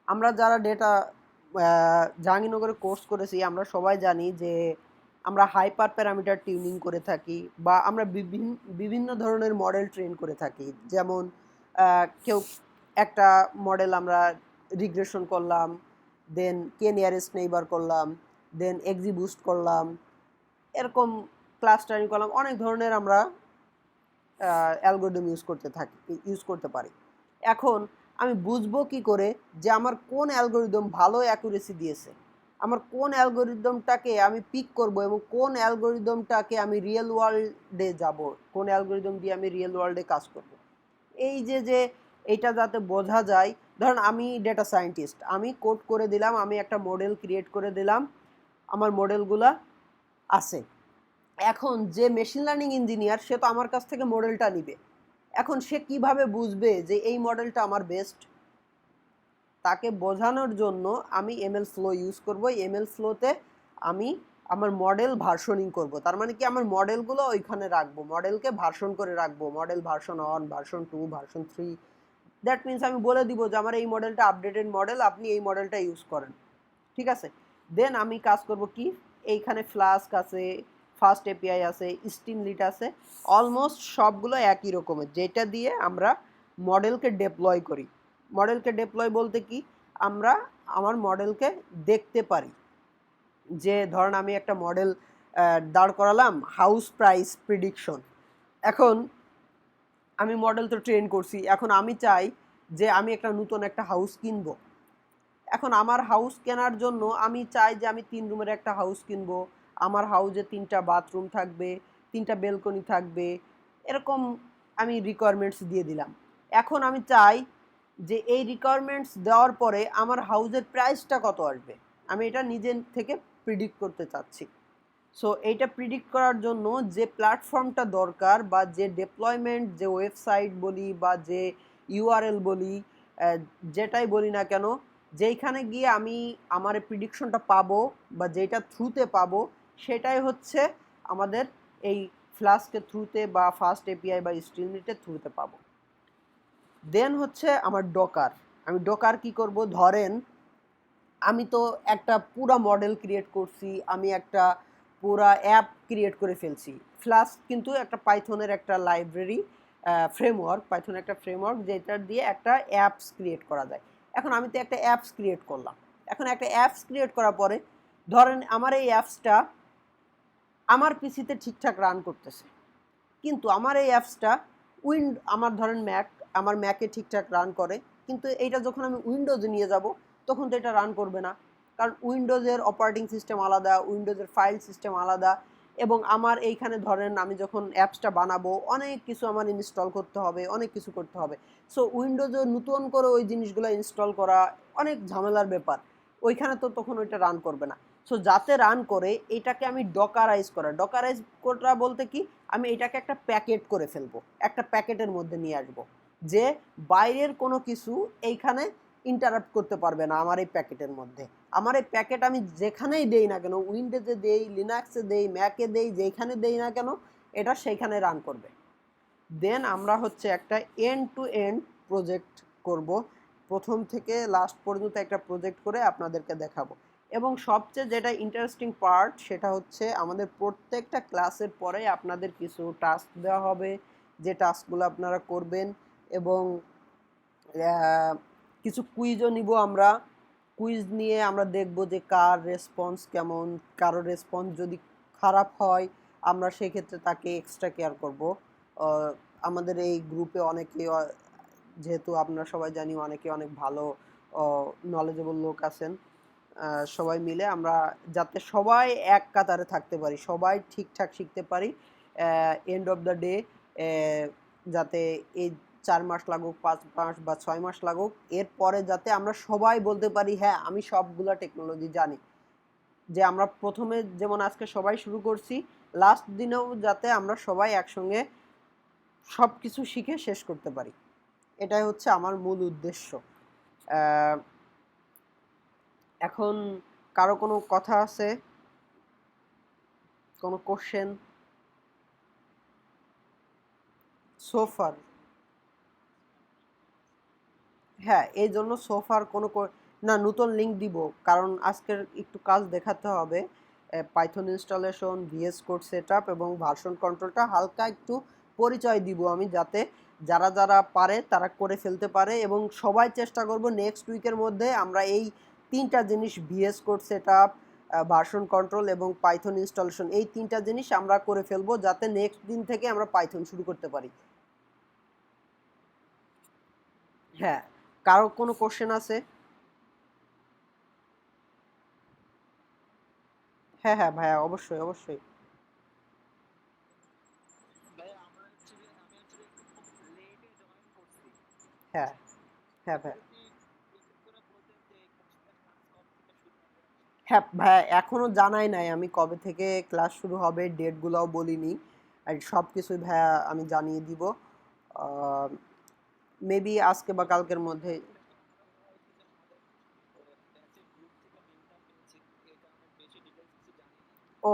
S1: আমরা যারা ডেটা জাহাঙ্গীরনগরে কোর্স করেছি, আমরা সবাই জানি যে আমরা হাইপার প্যারামিটার টিউনিং করে থাকি, বা আমরা বিভিন্ন ধরনের মডেল ট্রেন করে থাকি। যেমন কেউ একটা মডেল আমরা রিগ্রেশন করলাম, দেন কে নিয়ারেস্ট নেইবার করলাম, দেন এক্সিবুস্ট করলাম, এরকম ক্লাস্টারিং করলাম, অনেক ধরনের আমরা অ্যালগোরিদম ইউজ করতে পারি। এখন আমি বুঝবো কি করে যে আমার কোন অ্যালগোরিদম ভালো অ্যাকুরেসি দিয়েছে, আমার কোন অ্যালগোরিদমটাকে আমি পিক করব, এবং কোন অ্যালগোরিদমটাকে আমি রিয়েল ওয়ার্ল্ডে যাব, কোন অ্যালগোরিদম দিয়ে আমি রিয়েল ওয়ার্ল্ডে কাজ করব। এই যে এইটা যাতে বোঝা যায়। ধরেন আমি ডেটা সায়েন্টিস্ট, আমি কোড করে দিলাম, আমি একটা মডেল ক্রিয়েট করে দিলাম, আমার মডেলগুলা আছে। এখন যে মেশিন লার্নিং ইঞ্জিনিয়ার, সে তো আমার কাছ থেকে মডেলটা নিবে। এখন সে কিভাবে বুঝবে যে এই মডেলটা আমার বেস্ট? তাকে বোঝানোর জন্য আমি এমএল ফ্লো ইউজ করব। এমএল ফ্লোতে আমি আমার মডেল ভার্সনিং করব। তার মানে কি, আমার মডেলগুলো ওইখানে রাখবো, মডেলকে ভার্সন করে রাখবো, model version 1, version 2, version 3। That means আমি বলে দিব যে আমার এই মডেলটা আপডেটেড মডেল, আপনি এই মডেলটা ইউজ করেন। ঠিক আছে? দেন আমি কাজ করব কি, এইখানে ফ্লাস্ক আছে, ফাস্ট এপিআই আছে, স্ট্রিমলিট আছে, অলমোস্ট সবগুলো একই রকমের, যেটা দিয়ে আমরা মডেলকে ডেপ্লয় করি। মডেলকে ডেপ্লয় বলতে কি, আমরা আমার মডেলকে দেখতে পারি। যে ধরেন আমি একটা মডেল দাঁড় করালাম, হাউস প্রাইস প্রিডিকশন। এখন আমি মডেল তো ট্রেন করছি, এখন আমি চাই যে আমি একটা নতুন একটা হাউস কিনবো। এখন আমার হাউস কেনার জন্য আমি চাই যে আমি 3 রুমের একটা হাউস কিনবো, আমার হাউসে 3টা বাথরুম থাকবে, 3টা বেলকনি থাকবে, এরকম আমি রিকোয়ারমেন্টস দিয়ে দিলাম। এখন আমি চাই যে এই রিকোয়ারমেন্টস দেওয়ার পরে আমার হাউসের প্রাইসটা কত আসবে, আমি এটা নিজে থেকে প্রিডিক্ট করতে চাচ্ছি। সো এইটা প্রিডিক্ট করার জন্য যে প্ল্যাটফর্মটা দরকার, বা যে ডেপ্লয়মেন্ট, যে ওয়েবসাইট বলি বা যে ইউআরএল বলি, যেটাই বলি না কেন, যেইখানে গিয়ে আমি আমার প্রিডিকশনটা পাবো বা যেটা থ্রুতে পাবো, সেটাই হচ্ছে আমাদের এই ফ্লাস্কের থ্রুতে বা ফাস্ট এপিআই বা স্ট্রিমলিটের থ্রুতে পাবো। দেন হচ্ছে আমার ডকার। আমি ডকার কি করব? ধরেন আমি তো একটা পুরা মডেল ক্রিয়েট করছি, আমি একটা পুরা অ্যাপ ক্রিয়েট করে ফেলছি। ফ্লাস্ক কিন্তু একটা পাইথনের একটা লাইব্রেরি ফ্রেমওয়ার্ক, পাইথনের একটা ফ্রেমওয়ার্ক, যেটা দিয়ে একটা অ্যাপস ক্রিয়েট করা যায়। এখন আমি তো একটা অ্যাপস ক্রিয়েট করলাম। এখন একটা অ্যাপস ক্রিয়েট করার পরে ধরেন আমার এই অ্যাপসটা আমার পিসিতে ঠিকঠাক রান করতেছে, কিন্তু আমার এই অ্যাপসটা আমার ধরেন আমার ম্যাকে ঠিকঠাক রান করে, কিন্তু এইটা যখন আমি উইন্ডোজে নিয়ে যাব, তখন তো এটা রান করবে না। কারণ উইন্ডোজের অপারেটিং সিস্টেম আলাদা, উইন্ডোজের ফাইল সিস্টেম আলাদা, এবং আমার এইখানে ধরেন আমি যখন অ্যাপসটা বানাবো, অনেক কিছু আমার ইনস্টল করতে হবে, অনেক কিছু করতে হবে। সো উইন্ডোজে নতুন করে ওই জিনিসগুলো ইনস্টল করা অনেক ঝামেলার ব্যাপার, ওইখানে তো তখন ওইটা রান করবে না। সো যাতে রান করে, এটাকে আমি ডকারাইজ করা বলতে কি, আমি এটাকে একটা প্যাকেট করে ফেলবো, একটা প্যাকেটের মধ্যে নিয়ে আসবো, যে বাইরের কোনো কিছু এইখানে ইন্টারাপ্ট করতে পারবে না আমার এই প্যাকেটের মধ্যে। আমার এই প্যাকেট আমি যেখানেই দেই না কেন, উইন্ডোজে দেই, লিনাক্সে দেই, ম্যাকে দেই, যেখানে দেই না কেন এটা সেইখানে রান করবে। দেন আমরা হচ্ছে একটা এন্ড টু এন্ড প্রজেক্ট করব, প্রথম থেকে লাস্ট পর্যন্ত একটা প্রজেক্ট করে আপনাদেরকে দেখাবো। এবং সবচেয়ে যেটা ইন্টারেস্টিং পার্ট সেটা হচ্ছে আমাদের প্রত্যেকটা ক্লাসের পরে আপনাদের কিছু টাস্ক দেওয়া হবে, যে টাস্কগুলো আপনারা করবেন, এবং কিছু কুইজও নিব আমরা। কুইজ নিয়ে আমরা দেখব যে কার রেসপন্স কেমন, কারো রেসপন্স যদি খারাপ হয় আমরা সেক্ষেত্রে তাকে এক্সট্রা কেয়ার করব। আমাদের এই গ্রুপে অনেকে, যেহেতু আপনারা সবাই জানি অনেকে অনেক ভালো নলেজেবল লোক আছেন, সবাই মিলে আমরা যাতে সবাই এক কাতারে থাকতে পারি, সবাই ঠিকঠাক শিখতে পারি, এন্ড অফ দ্য ডে যাতে এই 4 মাস লাগুক, 5 মাস বা 6 মাস লাগুক, এরপরে যাতে আমরা সবাই বলতে পারি হ্যাঁ আমি সবগুলা টেকনোলজি জানি। যে আমরা প্রথমে যেমন আজকে সবাই শুরু করছি, লাস্ট দিনেও যাতে আমরা সবাই একসঙ্গে সব কিছু শিখে শেষ করতে পারি, এটাই হচ্ছে আমার মূল উদ্দেশ্য। এখন কারো কোনো কথা আছে, কোনো কোশ্চেন? সোফার, হ্যাঁ এই জন্য সোফার কোনো না নতুন লিঙ্ক দিব, কারণ আজকের একটু কাজ দেখাতে হবে। Python installation, VS code setup এবং ভার্সন কন্ট্রোলটা হালকা একটু পরিচয় দিব আমি, যাতে যারা যারা পারে তারা করে ফেলতে পারে। এবং সবাই চেষ্টা করব নেক্সট উইকের মধ্যে আমরা এই 3টা জিনিস, VS code setup, version control এবং পাইথন ইনস্টলেশন, এই 3টা জিনিস আমরা করে ফেলবো, যাতে নেক্সট দিন থেকে আমরা পাইথন শুরু করতে পারি। হ্যাঁ, কারো কোনো কোশ্চেন আছে? হ্যাঁ হ্যাঁ ভাইয়া, অবশ্যই অবশ্যই। হ্যাঁ হ্যাঁ ভাইয়া, হ্যাঁ ভাইয়া এখনো জানাই নাই আমি কবে থেকে ক্লাস শুরু হবে, ডেটগুলোও বলিনি। আর সব কিছুই ভাইয়া আমি জানিয়ে দিব মেবি আজকে বা কালকের মধ্যে। ও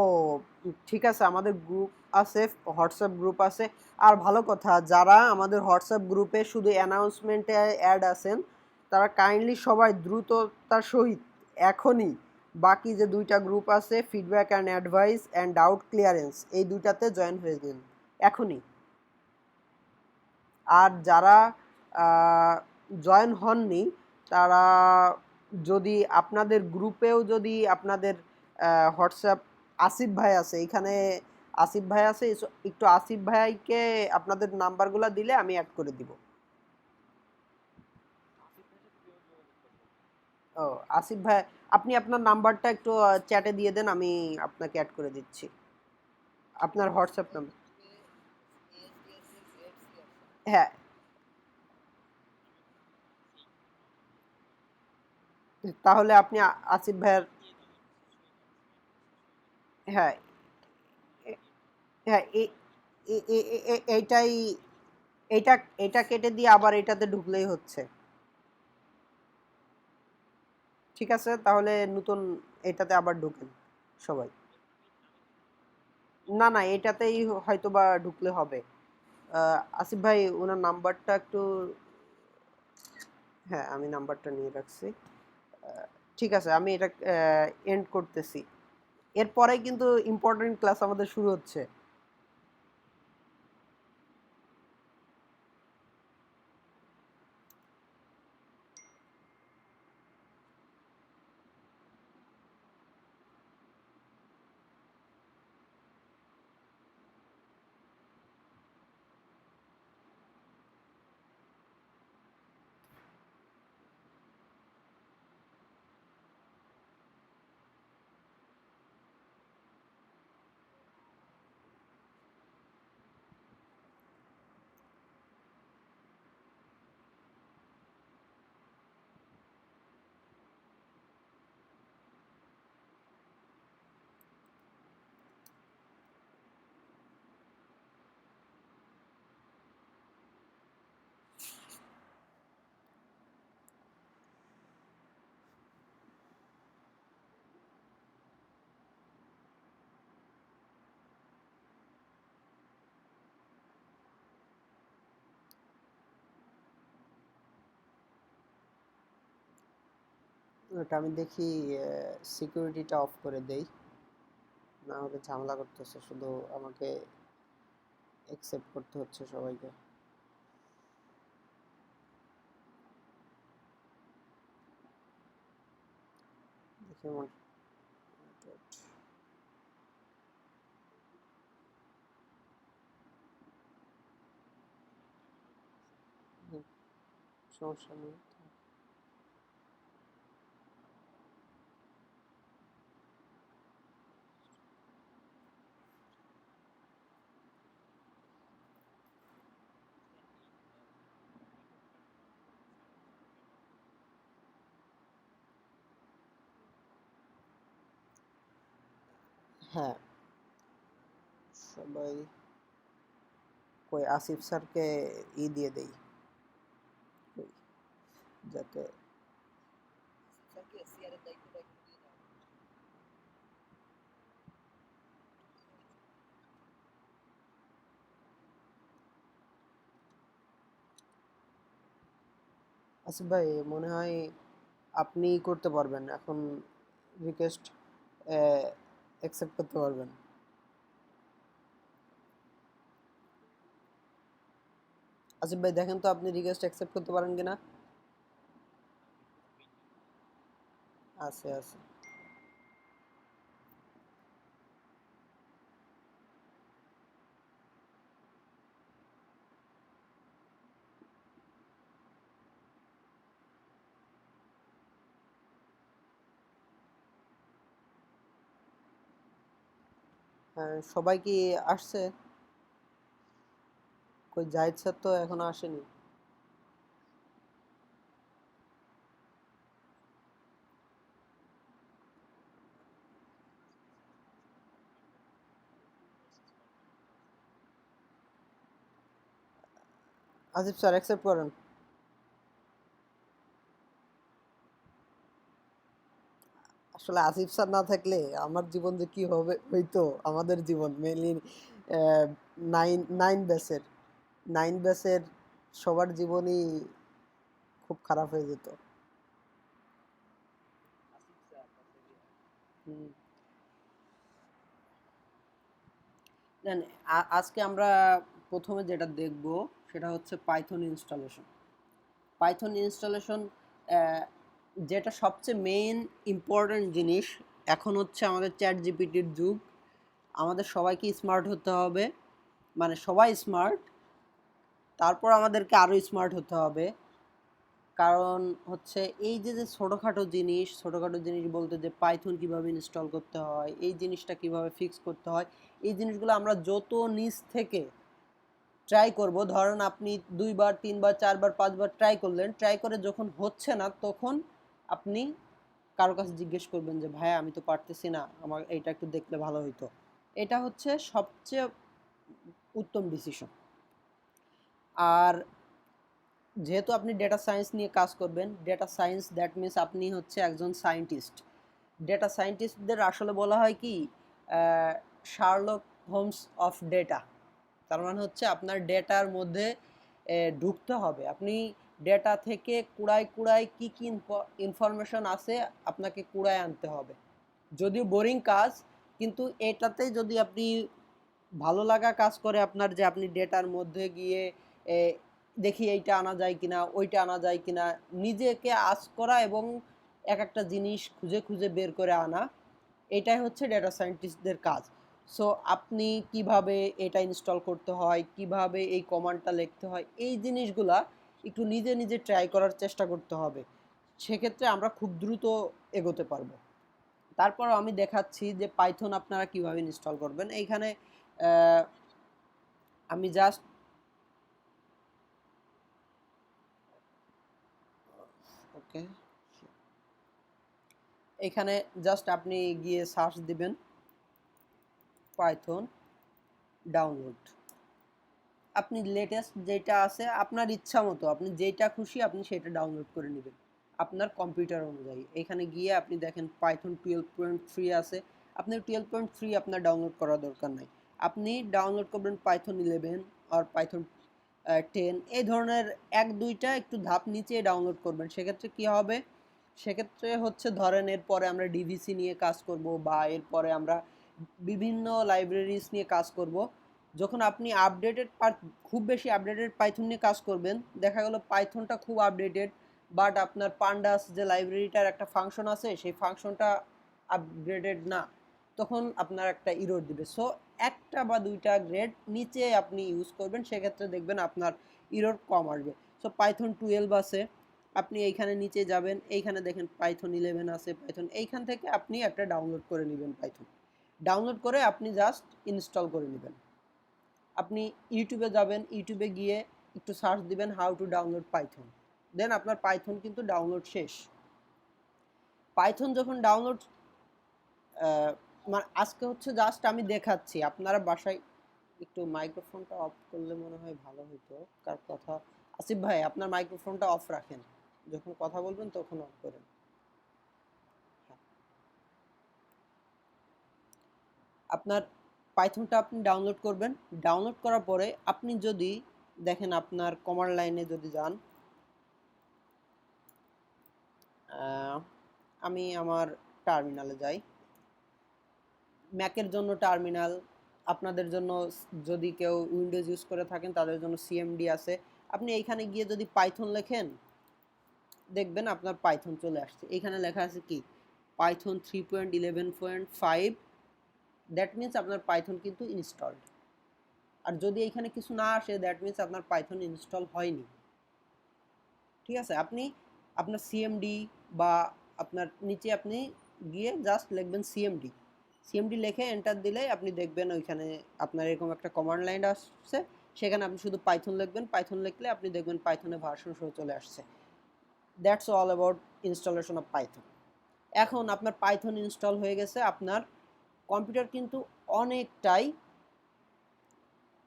S1: ঠিক আছে, আমাদের গ্রুপ আছে, হোয়াটসঅ্যাপ গ্রুপ আছে। আর ভালো কথা, যারা আমাদের হোয়াটসঅ্যাপ গ্রুপে শুধু অ্যানাউন্সমেন্টে অ্যাড আছেন তারা কাইন্ডলি সবাই দ্রুততার সহিত এখনই বাকি যে 2টা গ্রুপ আছে, feedback and advice and doubt clearance, এই 2টাতে জয়েন হয়ে দিন এখনই। আর যারা জয়েন হননি তারা যদি আপনাদের গ্রুপেও যদি আপনাদের হোয়াটসঅ্যাপ, আসিফ ভাই আছে এখানে, আসিফ ভাই আছে, একটু আসিফ ভাইকে আপনাদের নাম্বারগুলো দিলে আমি অ্যাড করে দিব। ও আসিফ ভাই, আপনি আপনার নাম্বারটা একটু চ্যাটে দিয়ে দেন, আমি আপনাকে অ্যাড করে দিচ্ছি, আপনার হোয়াটসঅ্যাপ নাম্বার। হ্যাঁ, তাহলে আপনি আসিফ ভাইয়ের, হ্যাঁ হ্যাঁ এইটাই, এইটা এটা কেটে দিয়ে আবার এটাতে ঢুকলেই হচ্ছে। ঠিক আছে, তাহলে নতুন এটাতে আবার ঢুকেন সবাই। না না, এটাতেই হয়তো বা ঢুকলে হবে। আসিফ ভাই ওনার নাম্বারটা একটু, হ্যাঁ আমি নাম্বারটা নিয়ে রাখছি। ঠিক আছে, আমি এটা এন্ড করতেছি, এরপরে কিন্তু ইম্পর্টেন্ট ক্লাস আমাদের শুরু হচ্ছে। ওটা আমি দেখি সিকিউরিটিটা অফ করে দেই, না হলে ঝামেলা করতেছে, শুধু আমাকে অ্যাকসেপ্ট করতে হচ্ছে সবাইকে। দেখি আমার সমস্যা নেই। হ্যাঁ, সবাই কই আসিফ স্যারকে দিয়ে দেই, কই, যাতে আসিফ ভাই মনে হয় আপনি করতে পারবেন এখন, রিকোয়েস্ট অ্যাকসেপ্ট করতে পারবেন। আসিফ ভাই দেখেন তো আপনি রিকোয়েস্ট অ্যাকসেপ্ট করতে পারেন কিনা। আছে আছে। হ্যাঁ, সবাই কি আসছে? কই জাহিদ স্যার তো এখনো আসেনি। আসিফ স্যার অ্যাকসেপ্ট করেন। আসলে আসিফ স্যার না থাকলে আমার জীবন যে কি হবে হইতো, আমাদের জীবন মেইনলি নাইন নাইন ব্যাচের নাইন ব্যাচের সবার জীবনই খুব খারাপ হয়ে যেত। হুম। দেন আজকে আমরা প্রথমে যেটা দেখব সেটা হচ্ছে পাইথন ইনস্টলেশন। পাইথন ইনস্টলেশন যেটা সবচেয়ে মেইন ইম্পর্ট্যান্ট জিনিস। এখন হচ্ছে আমাদের চ্যাট জিপিটির যুগ, আমাদের সবাইকে স্মার্ট হতে হবে, মানে সবাই স্মার্ট, তারপর আমাদেরকে আরও স্মার্ট হতে হবে। কারণ হচ্ছে এই যে যে ছোটোখাটো জিনিস বলতে যে পাইথন কীভাবে ইনস্টল করতে হয়, এই জিনিসটা কীভাবে ফিক্স করতে হয়, এই জিনিসগুলো আমরা যত নিজ থেকে ট্রাই করব, ধরেন আপনি 2 বার 3 বার 4 বার 5 বার ট্রাই করলেন, ট্রাই করে যখন হচ্ছে না তখন আপনি কারো কাছে জিজ্ঞেস করবেন যে ভাইয়া আমি তো পারতেছি না, আমার এইটা একটু দেখলে ভালো হইতো। এটা হচ্ছে সবচেয়ে উত্তম ডিসিশন। আর যেহেতু আপনি ডেটা সায়েন্স নিয়ে কাজ করবেন, ডেটা সায়েন্স দ্যাট মিনস আপনি হচ্ছে একজন সায়েন্টিস্ট। ডেটা সায়েন্টিস্টদের আসলে বলা হয় কি শার্লক হোমস অফ ডেটা। তার মানে হচ্ছে আপনার ডেটার মধ্যে ঢুকতে হবে, আপনি ডেটা থেকে কুড়ায় কুড়ায় কী কী ইনফরমেশন আছে আপনাকে কুড়ায় আনতে হবে। যদিও বোরিং কাজ, কিন্তু এটাতে যদি আপনি ভালো লাগা কাজ করে আপনার, যে আপনি ডেটার মধ্যে গিয়ে এ, দেখি এইটা আনা যায় কিনা ওইটা আনা যায় কিনা, নিজেকে আজ করা এবং এক একটা জিনিস খুঁজে খুঁজে বের করে আনা, এটাই হচ্ছে ডেটা সায়েন্টিস্টদের কাজ। সো আপনি কিভাবে এটা ইনস্টল করতে হয়, কিভাবে এই কমান্ডটা লিখতে হয়, এই জিনিসগুলা একটু নিজে নিজে ট্রাই করার চেষ্টা করতে হবে, সেক্ষেত্রে আমরা খুব দ্রুত এগোতে পারবো। তারপর আমি দেখাচ্ছি যে পাইথন আপনারা কিভাবে ইনস্টল করবেন। এইখানে আমি জাস্ট ওকে, এখানে জাস্ট আপনি গিয়ে সার্চ দিবেন পাইথন ডাউনলোড। আপনি লেটেস্ট যেটা আছে আপনার ইচ্ছা মতো আপনি যেটা খুশি আপনি সেটা ডাউনলোড করে নেবেন আপনার কম্পিউটার অনুযায়ী। এখানে গিয়ে আপনি দেখেন পাইথন 12.3 আছে, আপনি 12.3 আপনার ডাউনলোড করার দরকার নাই, আপনি ডাউনলোড করবেন পাইথন 11 আর পাইথন 10, এই ধরনের এক দুইটা একটু ধাপ নিচে ডাউনলোড করবেন। সেক্ষেত্রে কি হবে, সেক্ষেত্রে হচ্ছে ধরেন এরপরে আমরা ডিভিসি নিয়ে কাজ করব বা এরপরে আমরা বিভিন্ন লাইব্রেরিজ নিয়ে কাজ করব। যখন আপনি খুব বেশি আপডেটেড পাইথন নিয়ে কাজ করবেন, দেখা গেল পাইথনটা খুব আপডেটেড, বাট আপনার পান্ডাস যে লাইব্রেরিটার একটা ফাংশন আছে সেই ফাংশনটা আপগ্রেডেড না, তখন আপনার একটা ইরর দিবে। সো একটা বা দুইটা গ্রেড নিচে আপনি ইউজ করবেন, সেক্ষেত্রে দেখবেন আপনার ইরর কম আসবে। সো পাইথন 12 আছে, আপনি এইখানে নিচে যাবেন, এইখানে দেখেন পাইথন 11 আছে, পাইথন এইখান থেকে আপনি একটা ডাউনলোড করে নেবেন। পাইথন ডাউনলোড করে আপনি জাস্ট ইনস্টল করে নেবেন। আপনি ইউটিউবে যাবেন, ইউটিউবে গিয়ে একটু সার্চ দিবেন হাউ টু ডাউনলোড পাইথন, দেন আপনার পাইথন কিন্তু ডাউনলোড শেষ। পাইথন যখন ডাউনলোড মানে আজকে হচ্ছে জাস্ট আমি দেখাচ্ছি, আপনারা বাসায় একটু মাইক্রোফোনটা অফ করলে মনে হয় ভালো হতো। কার কথা, আসিফ ভাই আপনার মাইক্রোফোনটা অফ রাখেন, যখন কথা বলবেন তখন অফ করেন। আপনার পাইথনটা আপনি ডাউনলোড করবেন, ডাউনলোড করার পরে আপনি যদি দেখেন আপনার কমান্ড লাইনে যদি যান, আমি আমার টার্মিনালে যাই। ম্যাকের জন্য টার্মিনাল, আপনাদের জন্য যদি কেউ উইন্ডোজ ইউজ করে থাকেন তাদের জন্য সিএমডি আছে। আপনি এইখানে গিয়ে যদি পাইথন লেখেন, দেখবেন আপনার পাইথন চলে আসছে। এখানে লেখা আছে কি পাইথন 3.11.5, দ্যাট মিন্স আপনার পাইথন কিন্তু ইনস্টলড। আর যদি এখানে কিছু না আসে, দ্যাট মিন্স আপনার পাইথন ইনস্টল হয়নি। ঠিক আছে, আপনি আপনার সিএমডি বা আপনার নিচে আপনি গিয়ে জাস্ট লিখবেন সিএমডি, সিএমডি লিখে এন্টার দিলে আপনি দেখবেন ওইখানে আপনার এরকম একটা কমান্ড লাইন আসছে, সেখানে আপনি শুধু পাইথন লিখবেন, পাইথন লিখলে আপনি দেখবেন পাইথনের ভার্সন সহ চলে আসছে। That's all about installation of Python. এখন আপনার পাইথন ইনস্টল হয়ে গেছে, আপনার কম্পিউটার কিন্তু অনেকটাই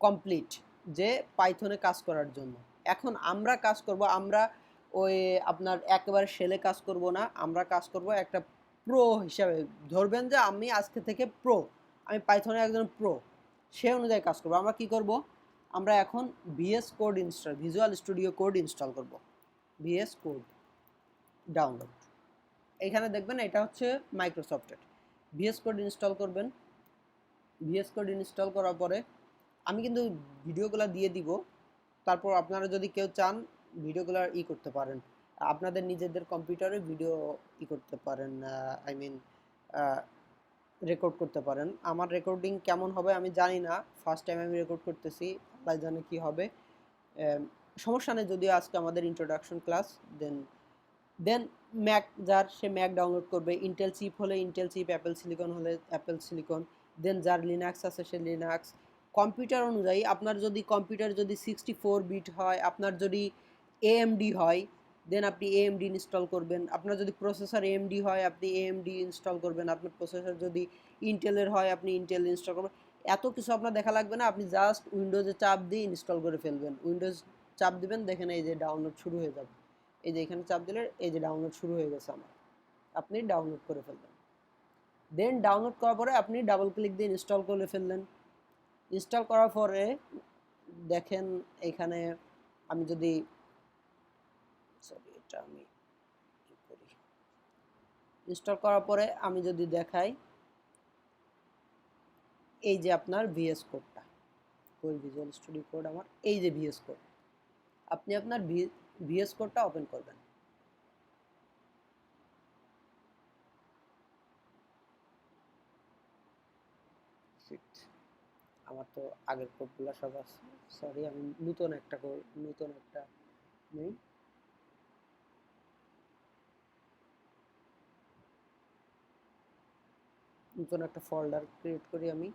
S1: কমপ্লিট যে পাইথনে কাজ করার জন্য। এখন আমরা কাজ করব, আমরা ওই আপনার একেবারে শেলে কাজ করব না, আমরা কাজ করব একটা প্রো হিসাবে। ধরবেন যে আমি আজকে থেকে প্রো, আমি পাইথনে একজন প্রো, সে অনুযায়ী কাজ করব। আমরা কি করব, আমরা এখন VS code install, visual studio code install করব। ভিএস কোড ডাউনলোড, এখানে দেখবেন এটা হচ্ছে মাইক্রোসফটের। ভিএস কোড ইনস্টল করবেন। ভিএস কোড ইনস্টল করার পরে আমি কিন্তু ভিডিওগুলো দিয়ে দিব, তারপর আপনারা যদি কেউ চান ভিডিওগুলো করতে পারেন, আপনাদের নিজেদের কম্পিউটারে ভিডিও করতে পারেন, আই মিন রেকর্ড করতে পারেন। আমার রেকর্ডিং কেমন হবে আমি জানি না, ফার্স্ট টাইম আমি রেকর্ড করতেছি, আল্লাহ জানে কি হবে। সমস্যা নেই, যদিও আজকে আমাদের ইন্ট্রোডাকশন ক্লাস। দেন ম্যাক যার, সে ম্যাক ডাউনলোড করবে। ইন্টেল চিপ হলে ইন্টেল চিপ, অ্যাপেল সিলিকন হলে অ্যাপেল সিলিকন। দেন যার লিনাক্স আছে সে লিনাক্স। কম্পিউটার অনুযায়ী আপনার যদি কম্পিউটার যদি 64 বিট হয়, আপনার যদি এএমডি হয়, দেন আপনি এএমডি ইনস্টল করবেন। আপনার যদি প্রসেসর এএমডি হয় আপনি এএমডি ইনস্টল করবেন। আপনার প্রসেসর যদি ইন্টেলের হয় আপনি ইন্টেল ইনস্টল করবেন। এত কিছু আপনার দেখা লাগবে না, আপনি জাস্ট উইন্ডোজে চাপ দিয়ে ইনস্টল করে ফেলবেন। উইন্ডোজ চাপ দিবেন, দেখেন এই যে ডাউনলোড শুরু হয়ে যাবে। এই যে এখানে চাপ দিলে এই যে ডাউনলোড শুরু হয়ে গেছে আমার, আপনি ডাউনলোড করে ফেলবেন। দেন ডাউনলোড করার পরে আপনি ডাবল ক্লিক দিয়ে ইনস্টল করে ফেললেন। ইনস্টল করার পরে দেখেন এখানে আমি যদি, সরি এটা আমি কি করি, ইনস্টল করার পরে আমি যদি দেখাই, এই যে আপনার ভিএস কোডটা, ওই ভিজুয়াল স্টুডিও কোড আমার, এই যে ভিএস কোড, আপনি আপনার ভিএস কোডটা ওপেন করবেন। আমার তো আগের কোডগুলো সব আছে, সরি আমি নতুন একটা নেই। নতুন একটা ফোল্ডার ক্রিয়েট করি আমি।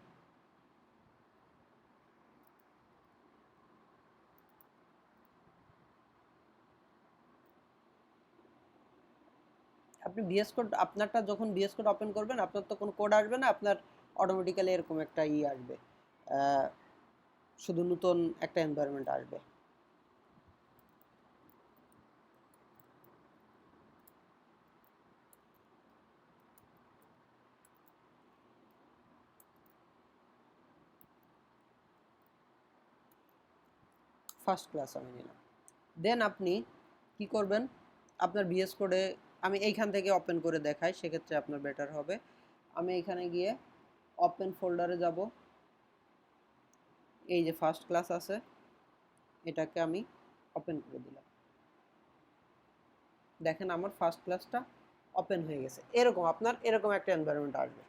S1: আপনি ভিএস কোড, আপনারটা যখন ভিএস কোড ওপেন করবেন আপনার তো কোনো কোড আসবে না, আপনার অটোমেটিক্যালি এরকম একটা আসবে, শুধু নতুন একটা এনভায়রনমেন্ট আসবে। ফার্স্ট ক্লাস আমি নিলাম। দেন আপনি কি করবেন, আপনার ভিএস কোডে আমি এইখান থেকে ওপেন করে দেখাই, সেক্ষেত্রে আপনার বেটার হবে। আমি এখানে গিয়ে ওপেন ফোল্ডারে যাব, এই যে ফার্স্ট ক্লাস আছে এটাকে আমি ওপেন করে দিলাম। দেখেন আমার ফার্স্ট ক্লাসটা ওপেন হয়ে গেছে। এরকম আপনার এরকম একটা এনভায়রনমেন্ট আসবে,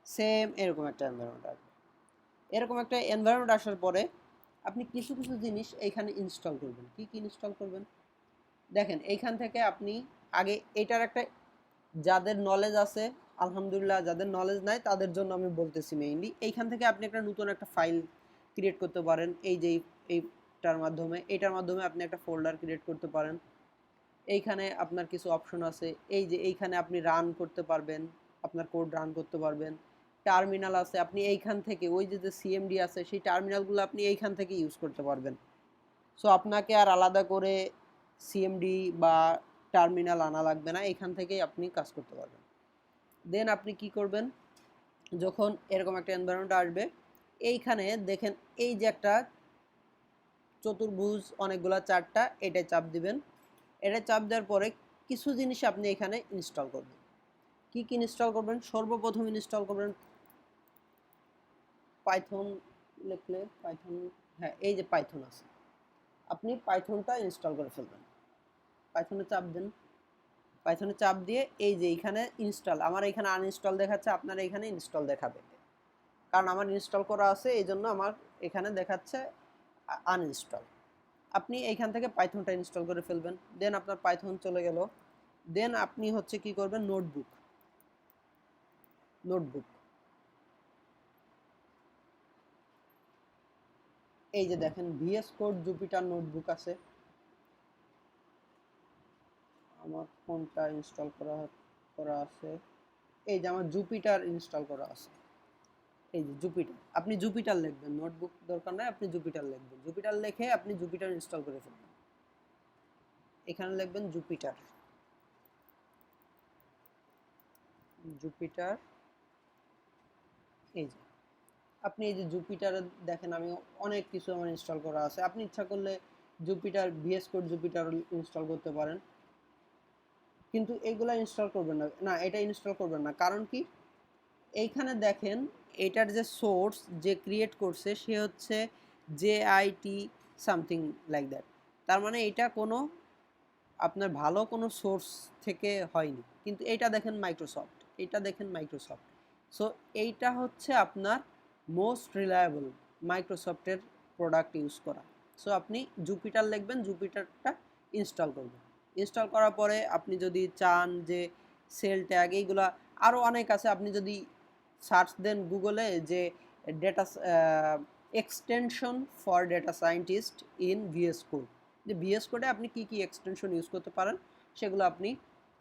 S1: সেম এরকম একটা এনভায়রনমেন্ট আসবে। এরকম একটা এনভায়রনমেন্ট আসার পরে আপনি কিছু কিছু জিনিস এইখানে ইনস্টল করবেন। কি কি ইনস্টল করবেন দেখেন, এইখান থেকে আপনি আগে এটার একটা, যাদের নলেজ আছে আলহামদুলিল্লাহ, যাদের নলেজ নাই তাদের জন্য আমি বলতেছি মেইনলি, এইখান থেকে আপনি একটা নতুন একটা ফাইল ক্রিয়েট করতে পারেন। এই যে এইটার মাধ্যমে আপনি একটা ফোল্ডার ক্রিয়েট করতে পারেন। এইখানে আপনার কিছু অপশন আছে, এই যে এইখানে আপনি রান করতে পারবেন, আপনার কোড রান করতে পারবেন। টার্মিনাল আছে, আপনি এইখান থেকে ওই যে সিএমডি আছে সেই টার্মিনালগুলো আপনি এইখান থেকে ইউজ করতে পারবেন। সো আপনাকে আর আলাদা করে সিএমডি বা টার্মিনাল আনা লাগবে না, এখান থেকেই আপনি কাজ করতে পারবেন। দেন আপনি কি করবেন, যখন এরকম একটা এনভায়রনমেন্ট আসবে, এইখানে দেখেন এই যে একটা চতুর্ভুজ অনেকগুলা চারটা, এটাই চাপ দিবেন। এটা চাপ দেওয়ার পরে কিছু জিনিস আপনি এখানে ইনস্টল করবেন। কি কি ইনস্টল করবেন, সর্বপ্রথম ইনস্টল করবেন পাইথন। লিখলে পাইথন, হ্যাঁ এই যে পাইথন আছে, আপনি পাইথনটা ইনস্টল করে ফেলবেন। পাইথনে চাপ দেন, পাইথনে চাপ দিয়ে এই যে এইখানে ইনস্টল, আমার এখানে আনইনস্টল দেখাচ্ছে, আপনার এখানে ইনস্টল দেখাবে, কারণ আমার ইনস্টল করা আছে এই জন্য আমার এখানে দেখাচ্ছে আনইনস্টল। আপনি এইখান থেকে পাইথনটা ইনস্টল করে ফেলবেন। দেন আপনার পাইথন চলে গেল। দেন আপনি হচ্ছে কি করবেন, নোটবুক, নোটবুক এই যে দেখেন ভিএস কোড জুপিটার নোটবুক আছে, আমার কোনটা ইনস্টল করা আছে, এই যে আমার জুপিটার ইনস্টল করা আছে। এই যে জুপিটার, আপনি জুপিটার লিখবেন, নোটবুক দরকার নাই, আপনি জুপিটার লিখবেন। জুপিটার লিখে আপনি জুপিটার ইনস্টল করে ফেলবেন। এখানে লিখবেন জুপিটার, জুপিটার। এই যে আপনি এই যে জুপিটারে দেখেন আমি অনেক কিছু আমার ইনস্টল করা আছে, আপনি ইচ্ছা করলে Jupyter VS code Jupyter install করতে পারেন, কিন্তু এগুলা ইনস্টল করবেন না, না এটা ইনস্টল করবেন না। কারণ কি, এইখানে দেখেন এটার যে সোর্স যে ক্রিয়েট করছে সে হচ্ছে JIT সামথিং লাইক দ্যাট, তার মানে এটা কোনো আপনার ভালো কোনো সোর্স থেকে হয়নি। কিন্তু এটা দেখেন মাইক্রোসফট, এটা দেখেন মাইক্রোসফট, সো এইটা হচ্ছে আপনার মোস্ট রিলায়েবল মাইক্রোসফটের প্রোডাক্ট ইউজ করা। সো আপনি জুপিটার লিখবেন, জুপিটারটা ইনস্টল করবেন। ইনস্টল করার পরে আপনি যদি চান যে সেল ট্যাগ এইগুলা আরও অনেক আছে, আপনি যদি সার্চ দেন গুগলে যে data extension for data scientist in VS code, যে ভিএস কোডে আপনি কি কি এক্সটেনশন ইউজ করতে পারেন সেগুলো আপনি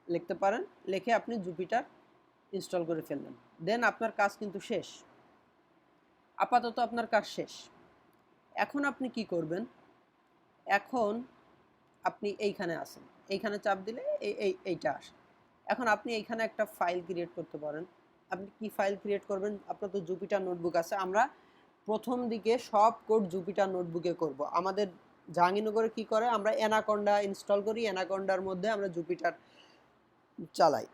S1: লিখতে পারেন, লিখে আপনি জুপিটার ইনস্টল করে ফেললেন। দেন আপনার কাজ কিন্তু শেষ, আপাতত আপনার কাজ শেষ। এখন আপনি কি করবেন, এখন আপনি এইখানে আসেন, এইখানে চাপ দিলে এইটা আসে। এখন আপনি এইখানে একটা ফাইল ক্রিয়েট করতে পারেন। আপনি কি ফাইল ক্রিয়েট করবেন, আপনার তো জুপিটার নোটবুক আছে, আমরা প্রথম দিকে সব কোড জুপিটার নোটবুকে করব। আমাদের জাহাঙ্গীরনগরে কি করে, আমরা অ্যানাকোন্ডা ইনস্টল করি, অ্যানাকোন্ডার মধ্যে আমরা জুপিটার চালাই,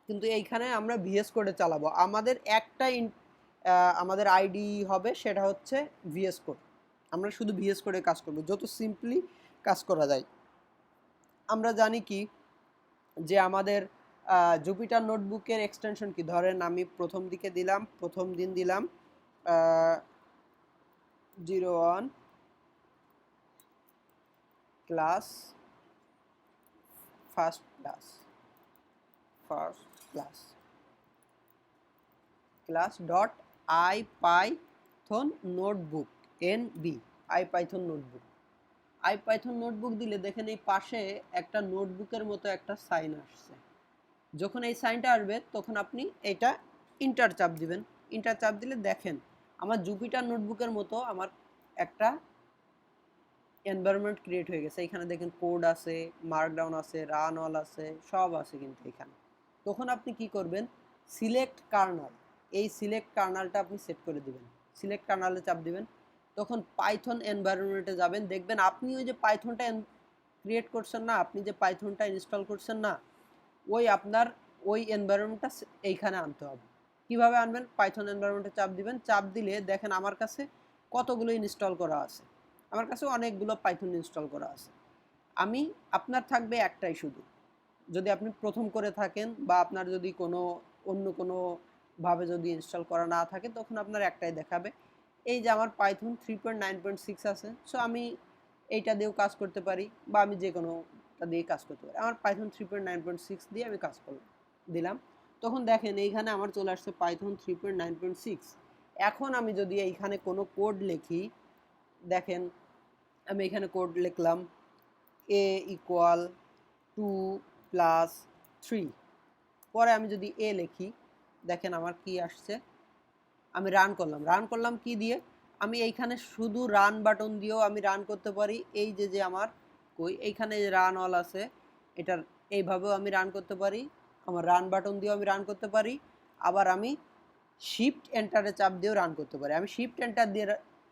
S1: কিন্তু এইখানে আমরা ভিএস কোডে চালাবো। আমাদের একটা আমাদের আইডি হবে, সেটা হচ্ছে ভিএস কোড। আমরা শুধু ভিএস কোডে কাজ করব, যত সিম্পলি কাজ করা যায়। আমরা জানি কি যে আমাদের জুপিটার নোটবুকের এক্সটেনশন কি, ধরেন আমি প্রথম দিকে দিলাম, প্রথম দিন দিলাম 01 class first class dot IPython notebook NB, IPython notebook. IPython notebook দিলে দেখেন এই পাশে একটা নোটবুকের মতো একটা সাইন আসছে। যখন এই সাইনটা আসবে তখন আপনি এটা ইন্টার চাপ দিবেন। ইন্টার চাপ দিলে দেখেন আমার জুপিটার নোটবুকের মতো আমার একটা এনভায়রনমেন্ট ক্রিয়েট হয়ে গেছে। এখানে দেখেন কোড আছে, মার্কডাউন আছে, রান অল আছে, সব আছে কিন্তু এখানে। তখন আপনি কি করবেন, সিলেক্ট কার্নাল, এই সিলেক্ট কার্নালটা আপনি সেট করে দিবেন। সিলেক্ট কার্নালে চাপ দিবেন, তখন পাইথন এনভায়রনমেন্টে যাবেন, দেখবেন আপনি ওই যে পাইথনটা ক্রিয়েট করছেন না, আপনি যে পাইথনটা ইনস্টল করছেন না, ওই আপনার ওই এনভায়রনমেন্টটা এইখানে আনতে হবে। কিভাবে আনবেন? পাইথন এনভায়রনমেন্টে চাপ দিবেন, চাপ দিলে দেখেন আমার কাছে কতগুলো ইনস্টল করা আছে, আমার কাছে অনেকগুলো পাইথন ইনস্টল করা আছে। আপনার থাকবে একটাই শুধু, যদি আপনি প্রথম করে থাকেন বা আপনার যদি অন্য কোনো ভাবে যদি ইনস্টল করা না থাকে, তখন আপনার একটাই দেখাবে। এই যে আমার পাইথন 3.9.6 আছে, সো আমি এইটা দিয়েও কাজ করতে পারি বা আমি যে কোনোটা দিয়ে কাজ করতে পারি। আমার পাইথন 3.9.6 দিয়ে আমি কাজ করলাম, দিলাম, তখন দেখেন এইখানে আমার চলে আসছে পাইথন 3.9.6। এখন আমি যদি এইখানে কোনো কোড লিখি, দেখেন আমি এখানে কোড লিখলাম a ইকুয়াল 2 প্লাস 3, পরে আমি যদি a লিখি, দেখেন আমার কি আসছে। আমি রান করলাম কি দিয়ে? আমি এইখানে শুধু রান বাটন দিয়েও আমি রান করতে পারি। এই যে আমার এইখানে যে রান অল আছে, এটার এইভাবেও আমি রান করতে পারি, আমার রান বাটন দিয়েও আমি রান করতে পারি, আবার আমি শিফট এন্টারে চাপ দিয়েও রান করতে পারি। আমি শিফট এন্টার দিয়ে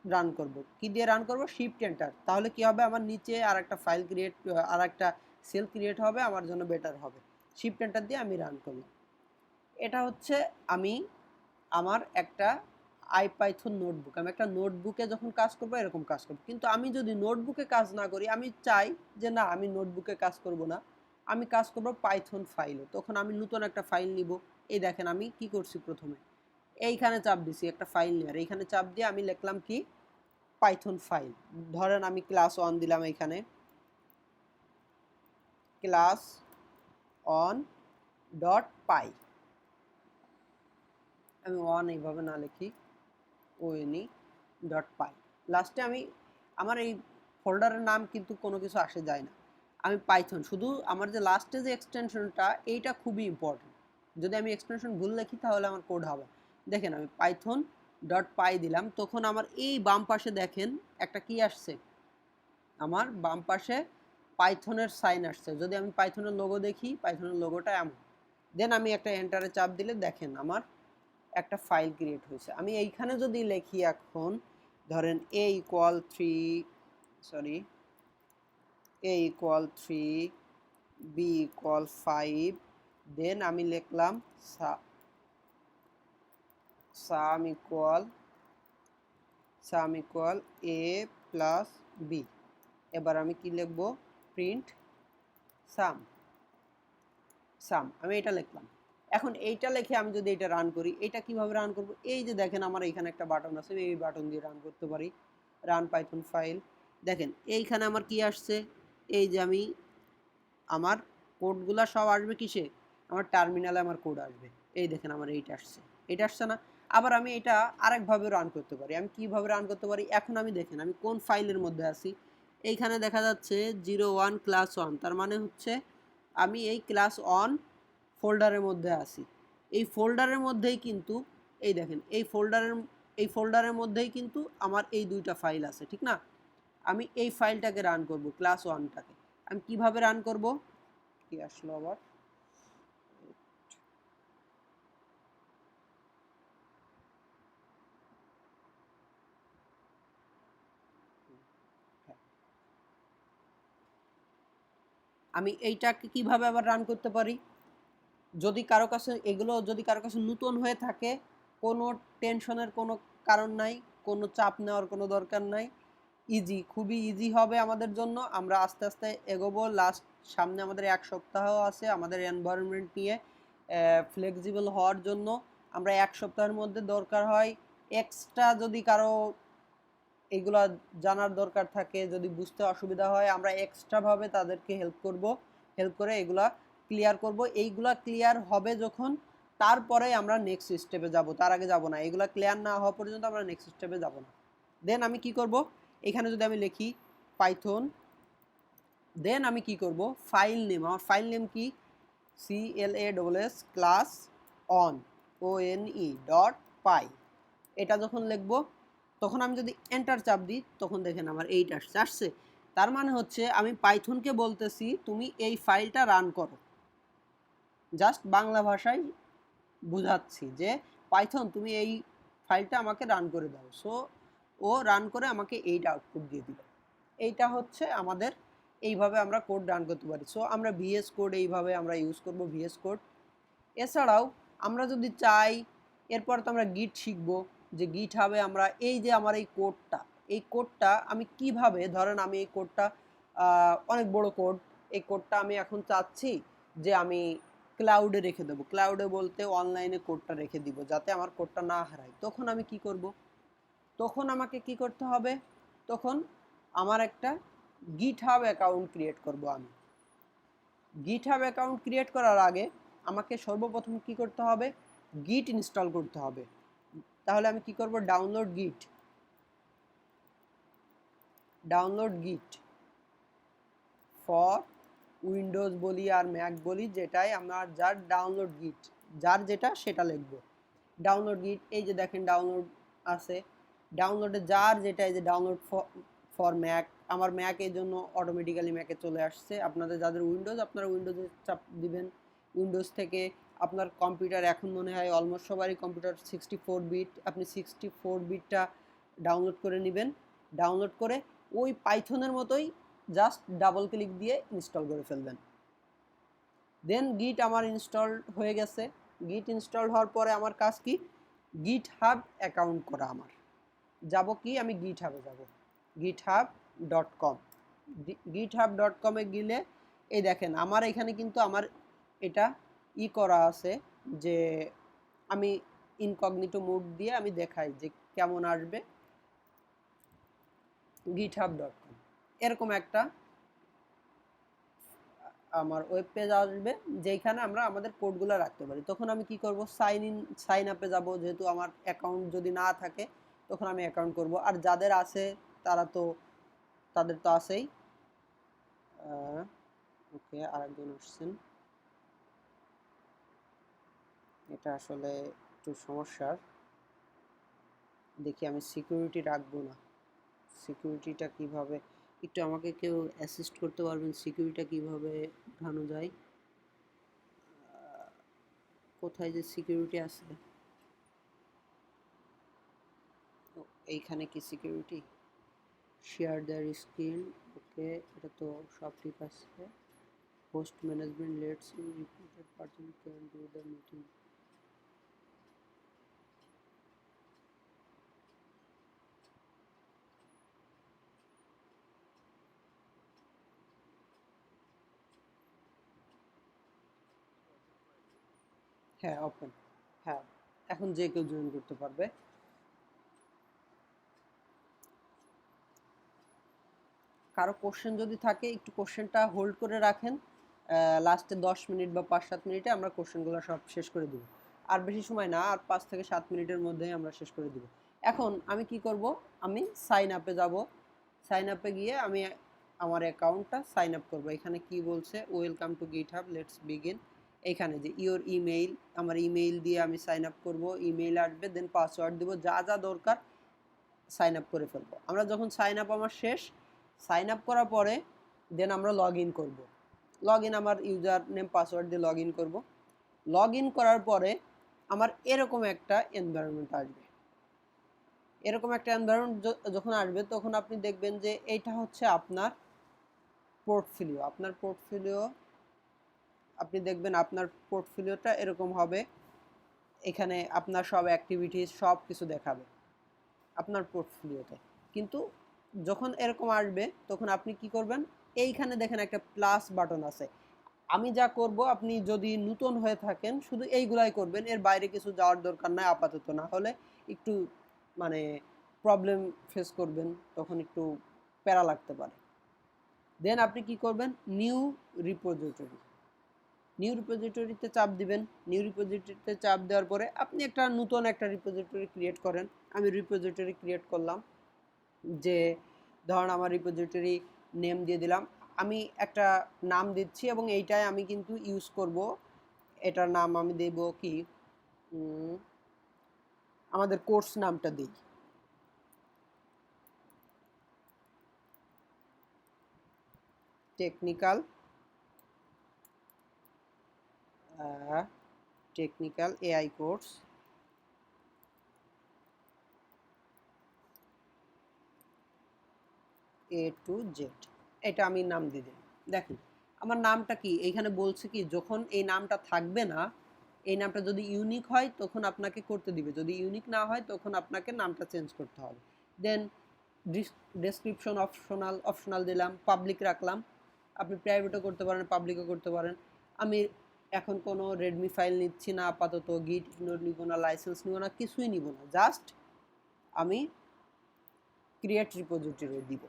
S1: রান করব। কি দিয়ে রান করব? Shift enter. তাহলে কি হবে, আমার নিচে আর একটা ফাইল ক্রিয়েট, আর একটা সেল ক্রিয়েট হবে, আমার জন্য বেটার হবে। শিফট এন্টার দিয়ে আমি রান করলাম। এটা হচ্ছে আমি আমার একটা আইপাইথন নোটবুক, আমি একটা নোটবুকে যখন কাজ করবো এরকম কাজ করবো। কিন্তু আমি যদি নোটবুকে কাজ না করি, আমি চাই যে না আমি নোটবুকে কাজ করব না, আমি কাজ করব পাইথন ফাইলে, তখন আমি নতুন একটা ফাইল নিব। এই দেখেন আমি কি করছি, প্রথমে এইখানে চাপ দিছি একটা ফাইল নেওয়ার, এইখানে চাপ দিয়ে আমি লিখলাম কি পাইথন ফাইল। ধরেন আমি ক্লাস 1 দিলাম, এইখানে ক্লাস অন ডট পাই, আমি ওয়ান এইভাবে না লিখি, ওএনই ডট পাই, লাস্টে আমি আমার এই ফোল্ডারের নাম কিন্তু কোনো কিছু আসে যায় না, আমি পাইথন শুধু আমার যে লাস্টে যে এক্সটেনশনটা, এইটা খুবই ইম্পর্টেন্ট। যদি আমি এক্সটেনশন ভুল লিখি তাহলে আমার কোড হবে। দেখেন আমি পাইথন ডট পাই দিলাম, তখন আমার এই বাম পাশে দেখেন একটা কি আসছে, আমার বাম পাশে পাইথনের সাইন আসছে। যদি আমি পাইথনের লোগো দেখি, পাইথনের লোগোটা এমন। দেন আমি একটা এন্টারে চাপ দিলে দেখেন আমার একটা ফাইল ক্রিয়েট হয়েছে। আমি এইখানে যদি লিখি এখন, ধরেন a ইকুয়াল 3, b ইকুয়াল 5, দেন আমি লিখলাম সাম ইকুয়াল a প্লাস b। এবার আমি কি লিখব? প্রিন্ট সাম, আমি এটা লিখলাম। এখন এইটা লিখে আমি যদি এটা রান করি, এটা কিভাবে রান করব? এই যে দেখেন আমার এখানে একটা বাটন আছে, এই বাটন দিয়ে রান করতে পারি, রান পাইথন ফাইল। দেখেন এইখানে আমার কি আসছে, এই যে আমার কোডগুলা সব আসবে কিসে? আমার টার্মিনালে আমার কোড আসবে। এই দেখেন আমার এইটা আসছে, এটা আসছে না? আবার আমি এটা আরেকভাবে রান করতে পারি। আমি কিভাবে রান করতে পারি? এখন আমি দেখেন আমি কোন ফাইলের মধ্যে আছি, এইখানে দেখা যাচ্ছে 01 ক্লাস 1, তার মানে হচ্ছে আমি এই ক্লাস 1 ফোল্ডারের মধ্যে আছি। এই ফোল্ডারের মধ্যেই কিন্তু এই দেখেন এই ফোল্ডারের মধ্যেই কিন্তু আমার এই দুইটা ফাইল আছে, ঠিক না? আমি এই ফাইলটাকে রান করব, ক্লাস 1টাকে। আমি কিভাবে রান করব? কি আসলো আবার? আমি এইটাকে কিভাবে আবার রান করতে পারি? যদি কারো কাছে নতুন হয়ে থাকে, কোনো টেনশনের কোনো কারণ নাই, কোনো চাপ নেওয়ার কোনো দরকার নাই, খুবই ইজি হবে আমাদের জন্য। আমরা আস্তে আস্তে এগোবো। সামনে আমাদের 1 সপ্তাহ আছে আমাদের এনভায়রনমেন্ট নিয়ে ফ্লেক্সিবল হওয়ার জন্য। আমরা 1 সপ্তাহের মধ্যে দরকার হয় এক্সট্রা যদি কারো এগুলা জানার দরকার থাকে, যদি বুঝতে অসুবিধা হয়, আমরা এক্সট্রাভাবে তাদেরকে হেল্প করে এগুলা ক্লিয়ার করব। এইগুলা ক্লিয়ার হবে যখন, তারপরে আমরা নেক্সট স্টেপে যাব, তার আগে যাব না। এগুলা ক্লিয়ার না হওয়া পর্যন্ত আমরা নেক্সট স্টেপে যাব না। দেন আমি কি করব? এখানে যদি আমি লিখি পাইথন, দেন আমি কি করব? ফাইল নেম, আমার ফাইল নেম কি? CLASS class on ONE dot py. এটা যখন লিখব, তখন আমি যদি এন্টার চাপ দিই, তখন দেখেন আমার এইটা আসছে। তার মানে হচ্ছে আমি পাইথনকে বলতেছি তুমি এই ফাইলটা রান করো। জাস্ট বাংলা ভাষায় বুঝাচ্ছি যে পাইথন তুমি এই ফাইলটা আমাকে রান করে দাও। সো ও রান করে আমাকে এইটা আউটপুট দিয়ে দিবে। এইটা হচ্ছে আমাদের এইভাবে আমরা কোড রান করতে পারি। সো আমরা ভিএস কোড এইভাবে আমরা ইউজ করব, ভিএস কোড। এছাড়াও আমরা যদি চাই, এরপর তো আমরা গিট শিখব, যে গিট হাবে আমরা এই যে আমার এই কোডটা আমি কিভাবে, ধরেন আমি এই কোডটা অনেক বড় কোড, এই কোডটা আমি এখন চাচ্ছি যে আমি ক্লাউডে রেখে দেবো। ক্লাউডে বলতে অনলাইনে কোডটা রেখে দিব যাতে আমার কোডটা না হারায়। তখন আমি কি করব? তখন আমাকে কি করতে হবে? তখন আমার একটা গিটহাব অ্যাকাউন্ট ক্রিয়েট করব। আমি গিটহাব অ্যাকাউন্ট ক্রিয়েট করার আগে আমাকে সর্বপ্রথম কি করতে হবে? গিট ইনস্টল করতে হবে। তাহলে আমি কি করব? ডাউনলোড গিট ফর উইন্ডোজ বলি আর ম্যাক বলি, যেটাই আমার যার যেটা সেটা লিখব। ডাউনলোড গিট, এই যে দেখেন ডাউনলোড আছে, ডাউনলোডে যার যেটা, এই যে ডাউনলোড ফর ম্যাক, আমার ম্যাক এই জন্য অটোমেটিক্যালি ম্যাকে চলে আসছে। আপনাদের যাদের উইন্ডোজ, আপনারা উইন্ডোজে চাপ দিবেন। উইন্ডোজ থেকে আপনার কম্পিউটার, এখন মনে হয় অলমোস্ট সবারই কম্পিউটার 64 বিট, আপনি 64 বিটটা ডাউনলোড করে নেবেন। ডাউনলোড করে ওই পাইথনের মতোই জাস্ট ডাবল ক্লিক দিয়ে ইনস্টল করে ফেলবেন। দেন গিট আমার ইনস্টল হয়ে গেছে। গিট ইনস্টল হওয়ার পরে আমার কাজ কি? গিটহাব অ্যাকাউন্ট করা। আমার যাব কি? আমি গিটহাবে যাব, github.com। github.com-এ গেলে এই দেখেন আমার এখানে কিন্তু আমার এটা করা আছে, যে আমি ইনকগনিটো মোড দিয়ে আমি দেখাই যে কেমন আসবে। github.com এরকম একটা আমার ওয়েব পেজ আসবে, যেখানে আমরা আমাদের কোডগুলো রাখতে পারি। তখন আমি কি করব? সাইন আপে যাব। যেহেতু আমার অ্যাকাউন্ট যদি না থাকে তখন আমি অ্যাকাউন্ট করব। আর যাদের আছে তাদের তো আছেই। ওকে, আরেকজন আসছেন, এটা আসলে একটু সমস্যার। দেখি আমি সিকিউরিটি রাখবো না। সিকিউরিটিটা কিভাবে, একটু আমাকে কেউ অ্যাসিস্ট করতে পারবেন? সিকিউরিটিটা কিভাবে উঠানো যায়? কোথায় যে সিকিউরিটি আছে? এইখানে কি security? Share their screen, okay, এটা তো সব ঠিক আছে। Host management lets you reported person can do the meeting. হ্যাঁ, ওপেন। হ্যাঁ, এখন যে কেউ জয়েন করতে পারবে। কারো কোশ্চেন যদি থাকে একটু কোশ্চেনটা হোল্ড করে রাখেন, লাস্টে 10 মিনিট বা 5-7 মিনিটে আমরা কোশ্চেনগুলো সব শেষ করে দেব। আর বেশি সময় না, আর 5 থেকে 7 মিনিটের মধ্যেই আমরা শেষ করে দেব। এখন আমি কি করব? আমি সাইন আপে যাব। সাইন আপে গিয়ে আমি আমার অ্যাকাউন্টটা সাইন আপ করবো। এখানে কি বলছে? Welcome to GitHub, let's begin. এইখানে যে ইওর ইমেইল, আমার ইমেইল দিয়ে আমি সাইন আপ করবো। ইমেইল আসবে, দেন পাসওয়ার্ড দেবো, যা যা দরকার সাইন আপ করে ফেলবো। আমরা যখন সাইন আপ আমার শেষ, সাইন আপ করার পরে দেন আমরা লগ ইন করবো। লগ ইন, আমার ইউজার নেম পাসওয়ার্ড দিয়ে লগ ইন করবো। লগ ইন করার পরে আমার এরকম একটা এনভায়রনমেন্ট আসবে। এরকম একটা এনভায়রনমেন্ট যখন আসবে তখন আপনি দেখবেন যে এইটা হচ্ছে আপনার পোর্টফোলিও। আপনি দেখবেন আপনার পোর্টফোলিওটা এরকম হবে। এখানে আপনার সব অ্যাক্টিভিটিস সব কিছু দেখাবে আপনার পোর্টফোলিওতে। কিন্তু যখন এরকম আসবে তখন আপনি কি করবেন? এইখানে দেখেন একটা প্লাস বাটন আছে। আমি যা করব, আপনি যদি নতুন হয়ে থাকেন শুধু এইগুলাই করবেন, এর বাইরে কিছু যাওয়ার দরকার নাই আপাতত। না হলে একটু মানে প্রবলেম ফেস করবেন, তখন একটু প্যারা লাগতে পারে। দেন আপনি কি করবেন? নিউ রিপোজিটরিতে চাপ দিবেন। নিউ রিপোজিটরিতে চাপ দেওয়ার পরে আপনি নতুন একটা রিপোজিটরি ক্রিয়েট করেন। আমি রিপোজিটরি ক্রিয়েট করলাম, যে ধরুন আমার রিপোজিটরি নেম দিয়ে দিলাম। আমি একটা নাম দিচ্ছি এবং এইটাই আমি কিন্তু ইউজ করব। এটার নাম আমি দেব কি, আমাদের কোর্স নামটা দিই। Technical AI course A to Z। এটা আমি নাম দিয়ে দিই। দেখেন আমার নামটা কি এইখানে বলছে কি, যখন এই নামটা থাকবে না, এই নামটা যদি ইউনিক হয় তখন আপনাকে করতে দিবে, যদি ইউনিক না হয় তখন আপনাকে নামটা চেঞ্জ করতে হবে। দেন ডেসক্রিপশন অপশনাল দিলাম, পাবলিক রাখলাম। আপনি প্রাইভেটও করতে পারেন, পাবলিকও করতে পারেন। আমি এখন কোনো রেডমি ফাইল নিচ্ছি না আপাতত, গিট নিব না, লাইসেন্স নিব না, কিছুই নিব না, জাস্ট আমি ক্রিয়েট রিপোজিটরি দিব।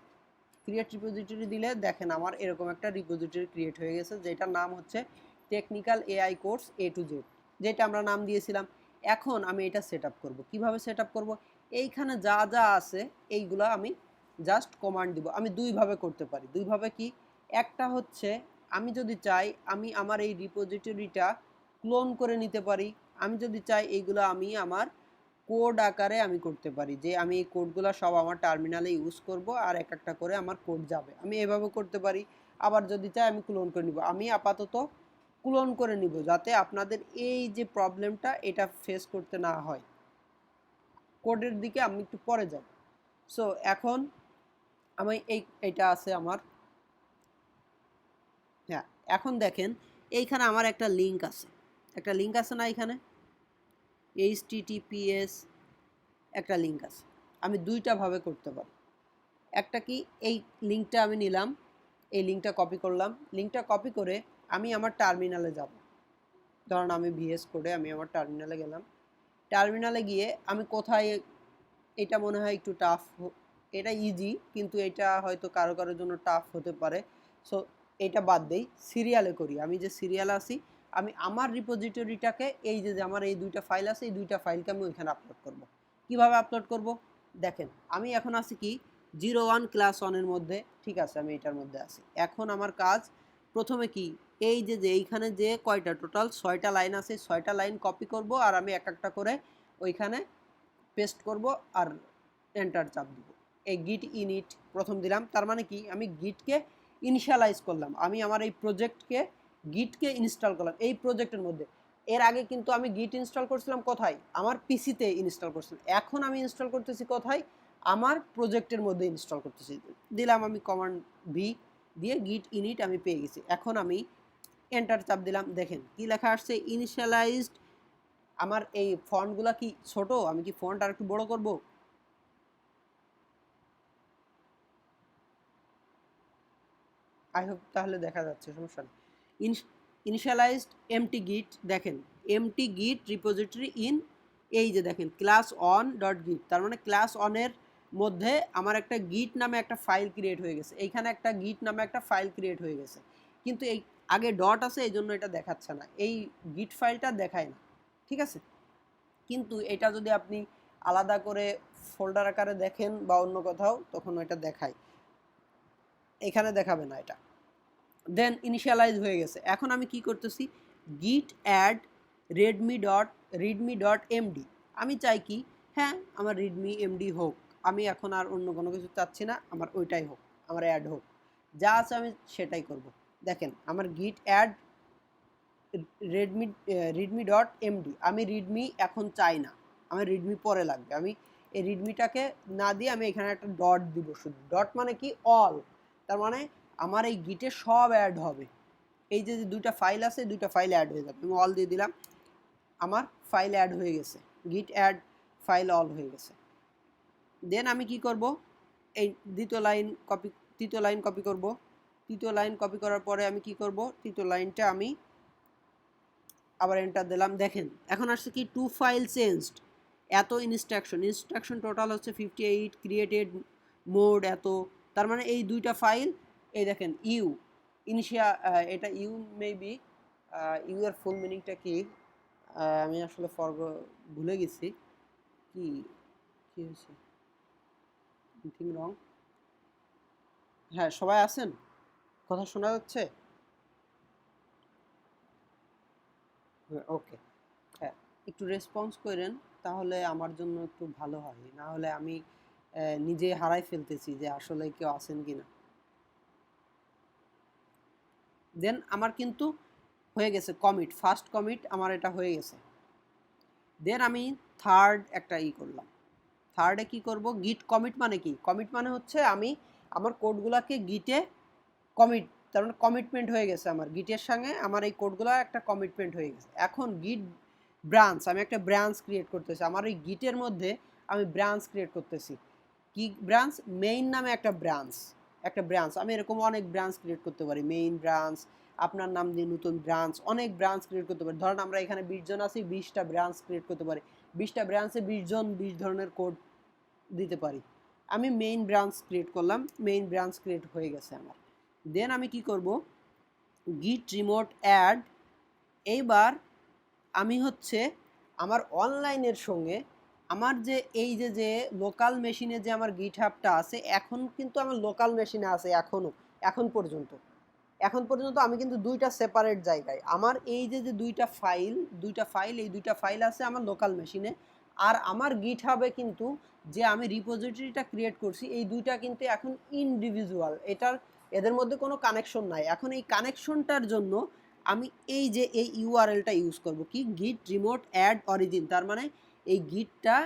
S1: ক্রিয়েট রিপোজিটরি দিলে দেখেন আমার এরকম একটা রিপোজিটরি ক্রিয়েট হয়ে গেছে, যেটার নাম হচ্ছে technical AI course A to Z, যেটা আমরা নাম দিয়েছিলাম। এখন আমি এটা সেট আপ করবো। কীভাবে সেট আপ করবো? এইখানে যা যা আছে এইগুলো আমি জাস্ট কমান্ড দিব। আমি দুইভাবে করতে পারি। দুইভাবে কি? একটা হচ্ছে আমি যদি চাই আমি আমার এই রিপোজিটরিটা ক্লোন করে নিতে পারি। আমি যদি চাই এইগুলো আমি আমার কোড আকারে আমি করতে পারি, যে আমি এই কোডগুলো সব আমার টার্মিনালে ইউজ করব আর এক একটা করে আমার কোড যাবে, আমি এভাবে করতে পারি। আবার যদি চাই আমি ক্লোন করে নিব। আমি আপাতত ক্লোন করে নিব যাতে আপনাদের এই যে প্রবলেমটা এটা ফেস করতে না হয়। কোডের দিকে আমি একটু পরে যাব। সো এখন আমি এইটা আছে আমার। হ্যাঁ, এখন দেখেন এইখানে আমার একটা লিঙ্ক আছে, একটা লিঙ্ক আছে না এখানে, HTTPS একটা লিঙ্ক আছে। আমি দুইটা ভাবে করতে পারি। একটা কি, এই লিঙ্কটা আমি নিলাম, এই লিঙ্কটা কপি করলাম, লিঙ্কটা কপি করে আমি আমার টার্মিনালে যাব। ধরুন আমি VS কোডে আমি আমার টার্মিনালে গেলাম। টার্মিনালে গিয়ে আমি কোথায়, এটা মনে হয় একটু টাফ, এটা ইজি কিন্তু এটা হয়তো কারো কারোর জন্য টাফ হতে পারে। সো এটা বাদ দেই, সিরিয়ালে করি। আমি যে সিরিয়ালে আসি, আমি আমার রিপোজিটরিটাকে এই যে আমার এই দুইটা ফাইল আছে, এই দুইটা ফাইলকে আমি ওইখানে আপলোড করব। কিভাবে আপলোড করব? দেখেন আমি এখন আছি কি 01 ক্লাস 1 মধ্যে, ঠিক আছে, আমি এটার মধ্যে আছি। এখন আমার কাজ প্রথমে কি, এই যে এইখানে যে কয়টা টোটাল 6টা লাইন আছে, 6টা লাইন কপি করব আর আমি এক একটা করে ওইখানে পেস্ট করব আর এন্টার চাপ দিব। এই গিট ইনিট প্রথম দিলাম, তার মানে কি আমি গিটকে ইনিশিয়ালাইজ করলাম, আমি আমার এই প্রজেক্টকে গিটকে ইনস্টল করলাম এই প্রজেক্টের মধ্যে। এর আগে কিন্তু আমি গিট ইনস্টল করছিলাম কোথায়? আমার পিসিতে ইনস্টল করছিলাম। এখন আমি ইনস্টল করতেছি কোথায়? আমার প্রজেক্টের মধ্যে ইনস্টল করতেছি। দিলাম আমি কমান্ড ভি দিয়ে গিট ইনিট আমি পেয়ে গেছি। এখন আমি এন্টার চাপ দিলাম, দেখেন কি লেখা আসছে, ইনিশিয়ালাইজড। আমার এই ফন্টগুলা কি ছোট? আমি কি ফন্ট আর একটু বড় করব? আই হোপ তাহলে দেখা যাচ্ছে, সমস্যা নেই। ইনিশিয়ালাইজড এমটি গিট, দেখেন এমটি গিট রিপোজিটরি ইন, এই যে দেখেন ক্লাস অন ডট গিট, তার মানে ক্লাস অনের মধ্যে আমার একটা গিট নামে একটা ফাইল ক্রিয়েট হয়ে গেছে। এইখানে একটা গিট নামে একটা ফাইল ক্রিয়েট হয়ে গেছে, কিন্তু এই আগে ডট আছে এই জন্য এটা দেখাচ্ছে না, এই গিট ফাইলটা দেখায় না, ঠিক আছে। কিন্তু এটা যদি আপনি আলাদা করে ফোল্ডার আকারে দেখেন বা অন্য কোথাও, তখন এটা দেখায়, এখানে দেখাবে না এটা। দেন ইনিশিয়ালাইজ হয়ে গেছে। এখন আমি কি করতেছি, গিট অ্যাড রিডমি ডট এমডি। আমি চাই কি, হ্যাঁ আমার রিডমি এমডি হোক, আমি এখন আর অন্য কোনো কিছু চাচ্ছি না, আমার ওইটাই হোক, আমার অ্যাড হোক, যা আছে আমি সেটাই করব। দেখেন আমার গিট অ্যাড রিডমি.এমডি, আমি রিডমি এখন চাই না, আমার রিডমি পরে লাগবে। আমি এই রিডমিটাকে না দিয়ে আমি এখানে একটা ডট দিব, শুধু ডট মানে কি অল, তার মানে আমার এই গিটে সব অ্যাড হবে। এই যে দুইটা ফাইল আছে, দুইটা ফাইল অ্যাড হয়ে যাবে। আমি অল দিয়ে দিলাম, আমার ফাইল অ্যাড হয়ে গেছে, গিট অ্যাড ফাইল অল হয়ে গেছে। দেন আমি কি করব, এই তৃতীয় লাইন কপি করব। তৃতীয় লাইন কপি করার পরে আমি কি করব, তৃতীয় লাইনটা আমি আবার এন্টার দিলাম। দেখেন এখন আসছে কি, টু ফাইল চেঞ্জড, এত ইনস্ট্রাকশন টোটাল হচ্ছে 58, ক্রিয়েটেড মোড এত, তার মানে এই দুইটা ফাইল, এই দেখেন ইউ এটা ইউ মেবি, ইউ এর ফুল মিনিংটা কি, আমি আসলে ভুলে গেছি, কি কি হয়েছে, সামথিং রং। হ্যাঁ সবাই আছেন, কথা শোনা যাচ্ছে? ওকে, হ্যাঁ একটু রেসপন্স করেন, তাহলে আমার জন্য একটু ভালো হয়, না হলে আমি নিজে হারাই ফেলতেছি যে আসলে কেউ আছেন কিনা। দেন আমার কিন্তু হয়ে গেছে কমিট, ফার্স্ট কমিট আমার এটা হয়ে গেছে। দেন আমি থার্ড একটা করলাম। থার্ডে কি করব, গিট কমিট মানে কি, কমিট মানে হচ্ছে আমি আমার কোডগুলোকে গিটে কমিট, তার মানে কমিটমেন্ট হয়ে গেছে আমার গিটের সঙ্গে, আমার এই কোডগুলো একটা কমিটমেন্ট হয়ে গেছে। এখন গিট ব্রাঞ্চ, আমি একটা ব্রাঞ্চ ক্রিয়েট করতেছি আমার এই গিটের মধ্যে, আমি ব্রাঞ্চ ক্রিয়েট করতেছি। কি ব্রাঞ্চ? মেইন নামে একটা ব্রাঞ্চ আমি এরকম অনেক ব্রাঞ্চ ক্রিয়েট করতে পারি। মেইন ব্রাঞ্চ, আপনার নাম দিয়ে নতুন ব্রাঞ্চ, অনেক ব্রাঞ্চ ক্রিয়েট করতে পারি। ধরেন আমরা এখানে 20 জন আছি, 20টা ব্রাঞ্চ ক্রিয়েট করতে পারি। 20টা ব্রাঞ্চে 20 জন 20 ধরনের কোড দিতে পারি। আমি মেইন ব্রাঞ্চ ক্রিয়েট করলাম, মেইন ব্রাঞ্চ ক্রিয়েট হয়ে গেছে আমার। দেন আমি কি করব, গিট রিমোট অ্যাড। এইবার আমি হচ্ছে আমার অনলাইনের সঙ্গে আমার যে এই যে লোকাল মেশিনে যে আমার গিট হাবটা আছে, এখন কিন্তু আমার লোকাল মেশিনে আছে এখন পর্যন্ত আমি কিন্তু দুইটা সেপারেট জায়গায়, আমার এই যে দুইটা ফাইল এই দুইটা ফাইল আছে আমার লোকাল মেশিনে। আর আমার গিট হাবে কিন্তু যে আমি রিপোজিটরিটা ক্রিয়েট করছি, এই দুইটা কিন্তু এখন ইন্ডিভিজুয়াল, এদের মধ্যে কোনো কানেকশন নাই। এখন এই কানেকশনটার জন্য আমি এই ইউআরএলটা ইউজ করব, কি গিট রিমোট অ্যাড অরিজিন। তার মানে এই গিটটা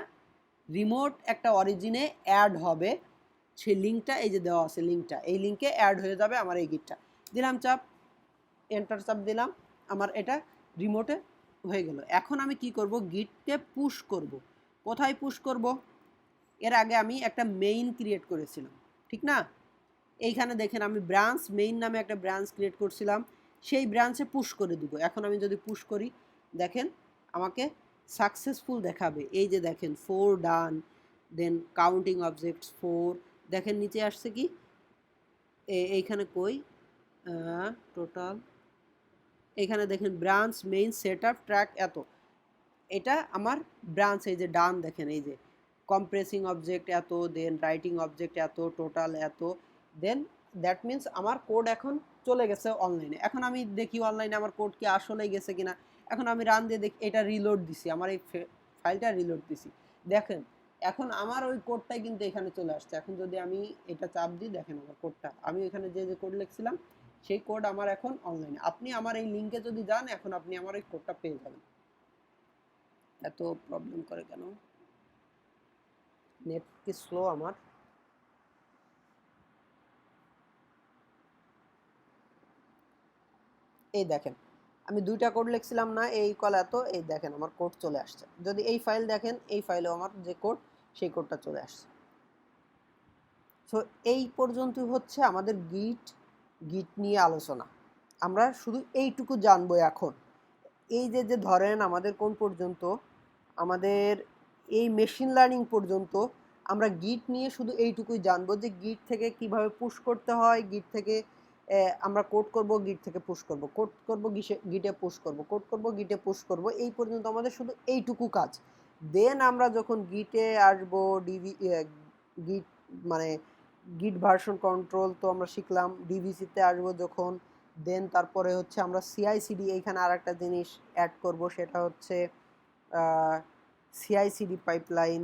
S1: রিমোট একটা অরিজিনে অ্যাড হবে, সেই লিঙ্কটা এই যে দেওয়া আছে, এই লিঙ্কে অ্যাড হয়ে যাবে আমার এই গিটটা। দিলাম চাপ, এন্টার চাপ দিলাম, আমার এটা রিমোটে হয়ে গেল। এখন আমি কি করব, গিটকে পুশ করব। কোথায় পুশ করব? এর আগে আমি একটা মেইন ক্রিয়েট করেছিলাম, ঠিক না? এইখানে দেখেন আমি ব্রাঞ্চ মেইন নামে একটা ব্রাঞ্চ ক্রিয়েট করছিলাম, সেই ব্রাঞ্চে পুশ করে দিব। এখন আমি যদি পুশ করি, দেখেন আমাকে সাকসেসফুল দেখাবে। এই যে দেখেন 4 ডান, দেন কাউন্টিং অবজেক্টস 4, দেখেন নিচে আসছে কি এইখানে কই টোটাল, এখানে দেখেন ব্রাঞ্চ মেইন সেটআপ ট্র্যাক এত, এটা আমার ব্রাঞ্চ। এই যে ডান দেখেন, এই যে কম্প্রেসিং অবজেক্ট এত, দেন রাইটিং অবজেক্ট এত, টোটাল এত, দেন দ্যাট মিন্স আমার কোড এখন চলে গেছে অনলাইনে। এখন আমি দেখি অনলাইনে আমার কোড কি আসলেই গেছে কিনা। এখন আমি রান দিয়ে দেখি, এটা রিলোড দিছি, আমার এই ফাইলটা রিলোড দিছি, দেখেন এখন আমার ওই কোডটাই কিন্তু এখানে চলে আসছে। এখন যদি আমি এটা চাপ দিই, দেখেন আমার কোডটা, আমি এখানে যে কোড লিখছিলাম সেই কোড আমার এখন অনলাইনে। আপনি আমার এই লিঙ্কে যদি যান, এখন আপনি আমার এই কোডটা পেয়ে যাবেন। এত প্রবলেম করে কেন? নেট কি স্লো আমার? এই দেখেন আমি দুইটা কোড লিখছিলাম না, এই কল এত, এই দেখেন আমার কোড চলে আসছে। যদি এই ফাইল দেখেন, এই ফাইলেও আমার যে কোড, সেই কোডটা চলে আসছে। সো এই পর্যন্তই হচ্ছে আমাদের গিট নিয়ে আলোচনা। আমরা শুধু এইটুকু জানবো এখন। এই যে ধরেন আমাদের কোন পর্যন্ত, আমাদের এই মেশিন লার্নিং পর্যন্ত আমরা গিট নিয়ে শুধু এইটুকুই জানবো, যে গিট থেকে কিভাবে পুশ করতে হয়, গিট থেকে আমরা কোড করব, গিট থেকে পুশ করব, কোড করব গিটে পুশ করব, কোড করব গিটে পুশ করব, এই পর্যন্ত আমাদের শুধু এইটুকু কাজ। দেন আমরা যখন গিটে আসবো, গিট মানে গিট ভার্সন কন্ট্রোল তো আমরা শিখলাম, ডিভিসিতে আসবো যখন, দেন তারপরে হচ্ছে আমরা সিআইসিডি, এইখানে আর একটা জিনিস অ্যাড করব, সেটা হচ্ছে সিআইসিডি পাইপলাইন,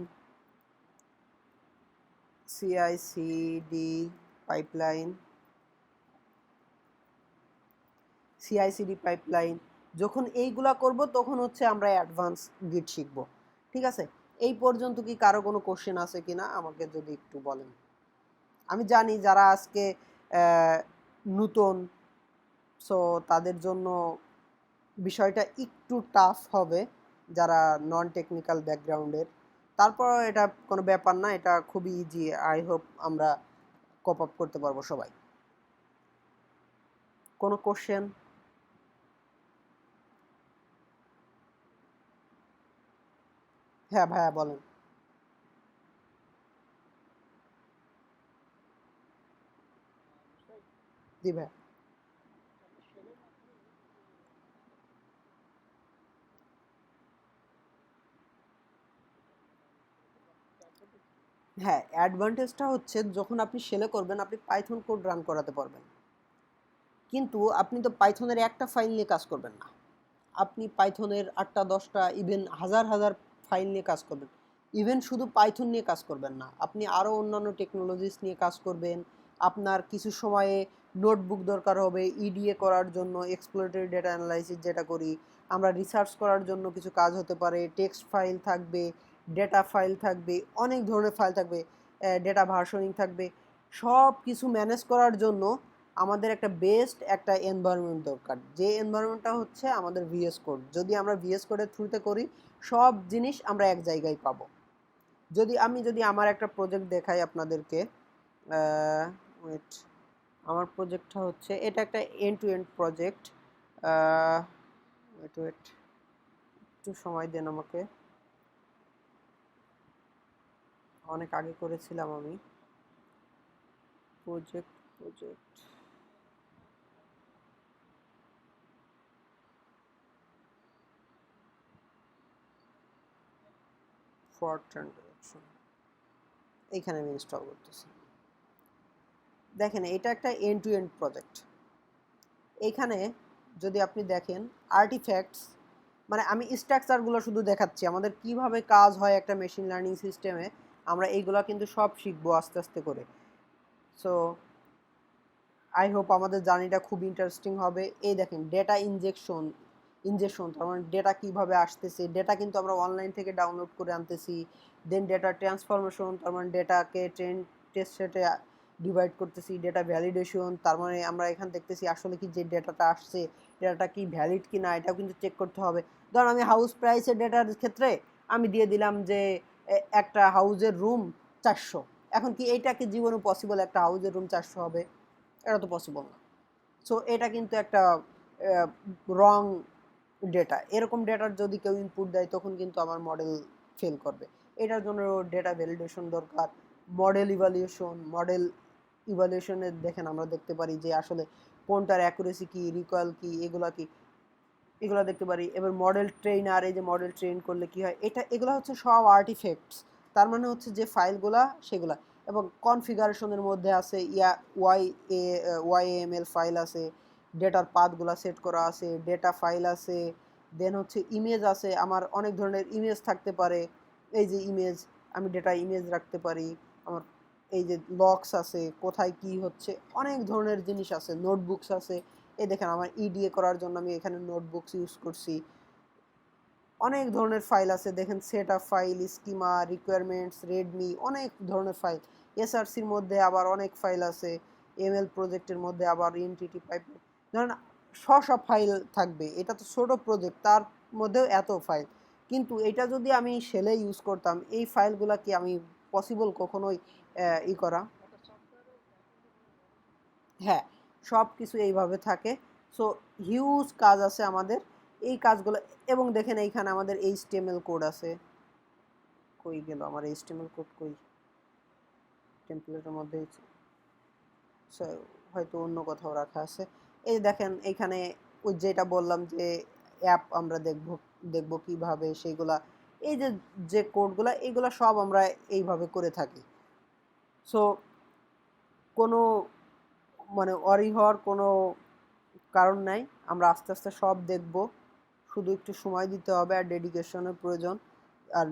S1: সিআইসিডি পাইপলাইন যখন এইগুলা করব, তখন হচ্ছে আমরা অ্যাডভান্স গিট শিখব। ঠিক আছে, এই পর্যন্ত কি কারো কোনো কোশ্চেন আছে কিনা আমাকে যদি একটু বলেন। আমি জানি যারা আজকে নতুন, সো তাদের জন্য বিষয়টা একটু টাফ হবে, যারা নন টেকনিক্যাল ব্যাকগ্রাউন্ডের। তারপর এটা কোনো ব্যাপার না, এটা খুবই ইজি। আই হোপ আমরা কোপ আপ করতে পারবো সবাই। কোনো কোশ্চেন? হ্যাঁ ভাইয়া বলেন। জি ভাইয়া। হ্যাঁ, অ্যাডভান্টেজটা হচ্ছে যখন আপনি শেলে করবেন, আপনি পাইথন কোড রান করাতে পারবেন। কিন্তু আপনি তো পাইথনের একটা ফাইল নিয়ে কাজ করবেন না, আপনি পাইথনের 8টা 10টা ইভেন হাজার হাজার ফাইল নিয়ে কাজ করবেন। ইভেন শুধু পাইথন নিয়ে কাজ করবেন না, আপনি আরও অন্যান্য টেকনোলজিস নিয়ে কাজ করবেন। আপনার কিছু সময়ে নোটবুক দরকার হবে ইডিএ করার জন্য, এক্সপ্লোরেটরি ডেটা অ্যানালাইসিস যেটা করি আমরা, রিসার্চ করার জন্য কিছু কাজ হতে পারে, টেক্সট ফাইল থাকবে, ডেটা ফাইল থাকবে, অনেক ধরনের ফাইল থাকবে, ডেটা ভার্সনিং থাকবে। সব কিছু ম্যানেজ করার জন্য আমাদের একটা বেস্ট একটা এনভায়রনমেন্ট দরকার, যে এনভায়রনমেন্টটা হচ্ছে আমাদের ভিএস কোড। যদি আমরা ভিএস কোডের থ্রুতে করি সব জিনিস আমরা এক জায়গায় পাবো। যদি আমার একটা প্রজেক্ট দেখাই আপনাদেরকে, ওয়েট, আমার প্রজেক্টটা হচ্ছে এটা একটা end to end project. Wait wait একটু সময় দেন আমাকে, অনেক আগে করেছিলাম আমি। প্রজেক্ট প্রজেক্ট ফর ট্রানজাকশন, এইখানে আমি ইনস্টল করতেছি। দেখেন এটা একটা এন্ড টু এন্ড প্রজেক্ট। এইখানে যদি আপনি দেখেন আর্টিফ্যাক্টস, মানে আমি স্ট্রাকচারগুলো শুধু দেখাচ্ছি আমাদের কিভাবে কাজ হয় একটা মেশিন লার্নিং সিস্টেমে। আমরা এইগুলো কিন্তু সব শিখবো আস্তে আস্তে করে। সো আই হোপ আমাদের জার্নিটা খুব ইন্টারেস্টিং হবে। এই দেখেন ডেটা ইনজেকশন তার মানে ডেটা কীভাবে আসতেছে, ডেটা কিন্তু আমরা অনলাইন থেকে ডাউনলোড করে আনতেছি। দেন ডেটা ট্রান্সফরমেশন, তার মানে ডেটাকে টেস্ট সেটে ডিভাইড করতেছি। ডেটা ভ্যালিডেশন, তার মানে আমরা এখানে দেখতেছি আসলে কি যে ডেটাটা আসছে ডেটাটা কি ভ্যালিড কি না এটাও কিন্তু চেক করতে হবে। ধরুন আমি হাউস প্রাইসের ডেটার ক্ষেত্রে আমি দিয়ে দিলাম যে একটা হাউজের রুম 400। এখন কি এইটা কি জীবনে পসিবল একটা হাউজের রুম 400 হবে? এটা তো পসিবল না। সো এটা কিন্তু একটা রং ডেটা। এরকম ডেটার যদি কেউ ইনপুট দেয় তখন কিন্তু আমার মডেল ফেল করবে। এটার জন্য ডেটা ভ্যালিডেশন দরকার। মডেল ইভালুয়েশনের দেখেন আমরা দেখতে পারি যে আসলে কোনটার অ্যাকুরেসি কি, রিকয়েল কি, এগুলো দেখতে পারি। এবার মডেল ট্রেনার, এই যে মডেল ট্রেন করলে কি হয়, এগুলো হচ্ছে সব আর্টিফ্যাক্টস। তার মানে হচ্ছে যে ফাইলগুলা সেগুলা। এবং কনফিগারেশনের মধ্যে আছে ওয়াইএমএল ফাইল আছে, ডেটার পাথগুলা সেট করা আছে, ডেটা ফাইল আছে, দেন হচ্ছে ইমেজ আছে। আমার অনেক ধরনের ইমেজ থাকতে পারে। এই যে ইমেজ, আমি ডেটা ইমেজ রাখতে পারি। আমার এই যে লক্স আছে, কোথায় কি হচ্ছে, অনেক ধরনের জিনিস আছে। নোটবুকস আছে, এই দেখেন আমার ইডিএ করার জন্য আমি এখানে নোটবুকস ইউজ করছি। অনেক ধরনের ফাইল আছে দেখেন, set up file, schema, requirements, readme, অনেক ধরনের ফাইল। এসআরসির মধ্যে আবার অনেক ফাইল আছে, এমএল প্রজেক্টের মধ্যে আবার এনটিটি পাইপ, ধরেন সব ফাইল থাকবে। এটা তো ছোট প্রজেক্ট, তার মধ্যেও এত ফাইল। কিন্তু এটা যদি আমি শেলে ইউজ করতাম, এই ফাইলগুলো কি আমি পসিবল কখনোই করা? হ্যাঁ, সব কিছু এইভাবে থাকে। সো হিউজ কাজ আছে আমাদের এই কাজগুলো। এবং দেখেন এইখানে আমাদের এইচটিএমএল কোড আছে। কই গেল আমার এইচটিএমএল কোড? কই, টেমপ্লেটের মধ্যে হয়তো অন্য কোথাও রাখা আছে। এই দেখেন এইখানে ওই যেটা বললাম যে অ্যাপ আমরা দেখব কিভাবে সেইগুলা, এই যে যে কোডগুলা এইগুলা সব আমরা এইভাবে করে থাকি। সো কোনো মানে অরি হওয়ার কোনো কারণ নাই, আমরা আস্তে আস্তে সব দেখব। শুধু একটু সময় দিতে হবে আর ডেডিকেশনের প্রয়োজন। আর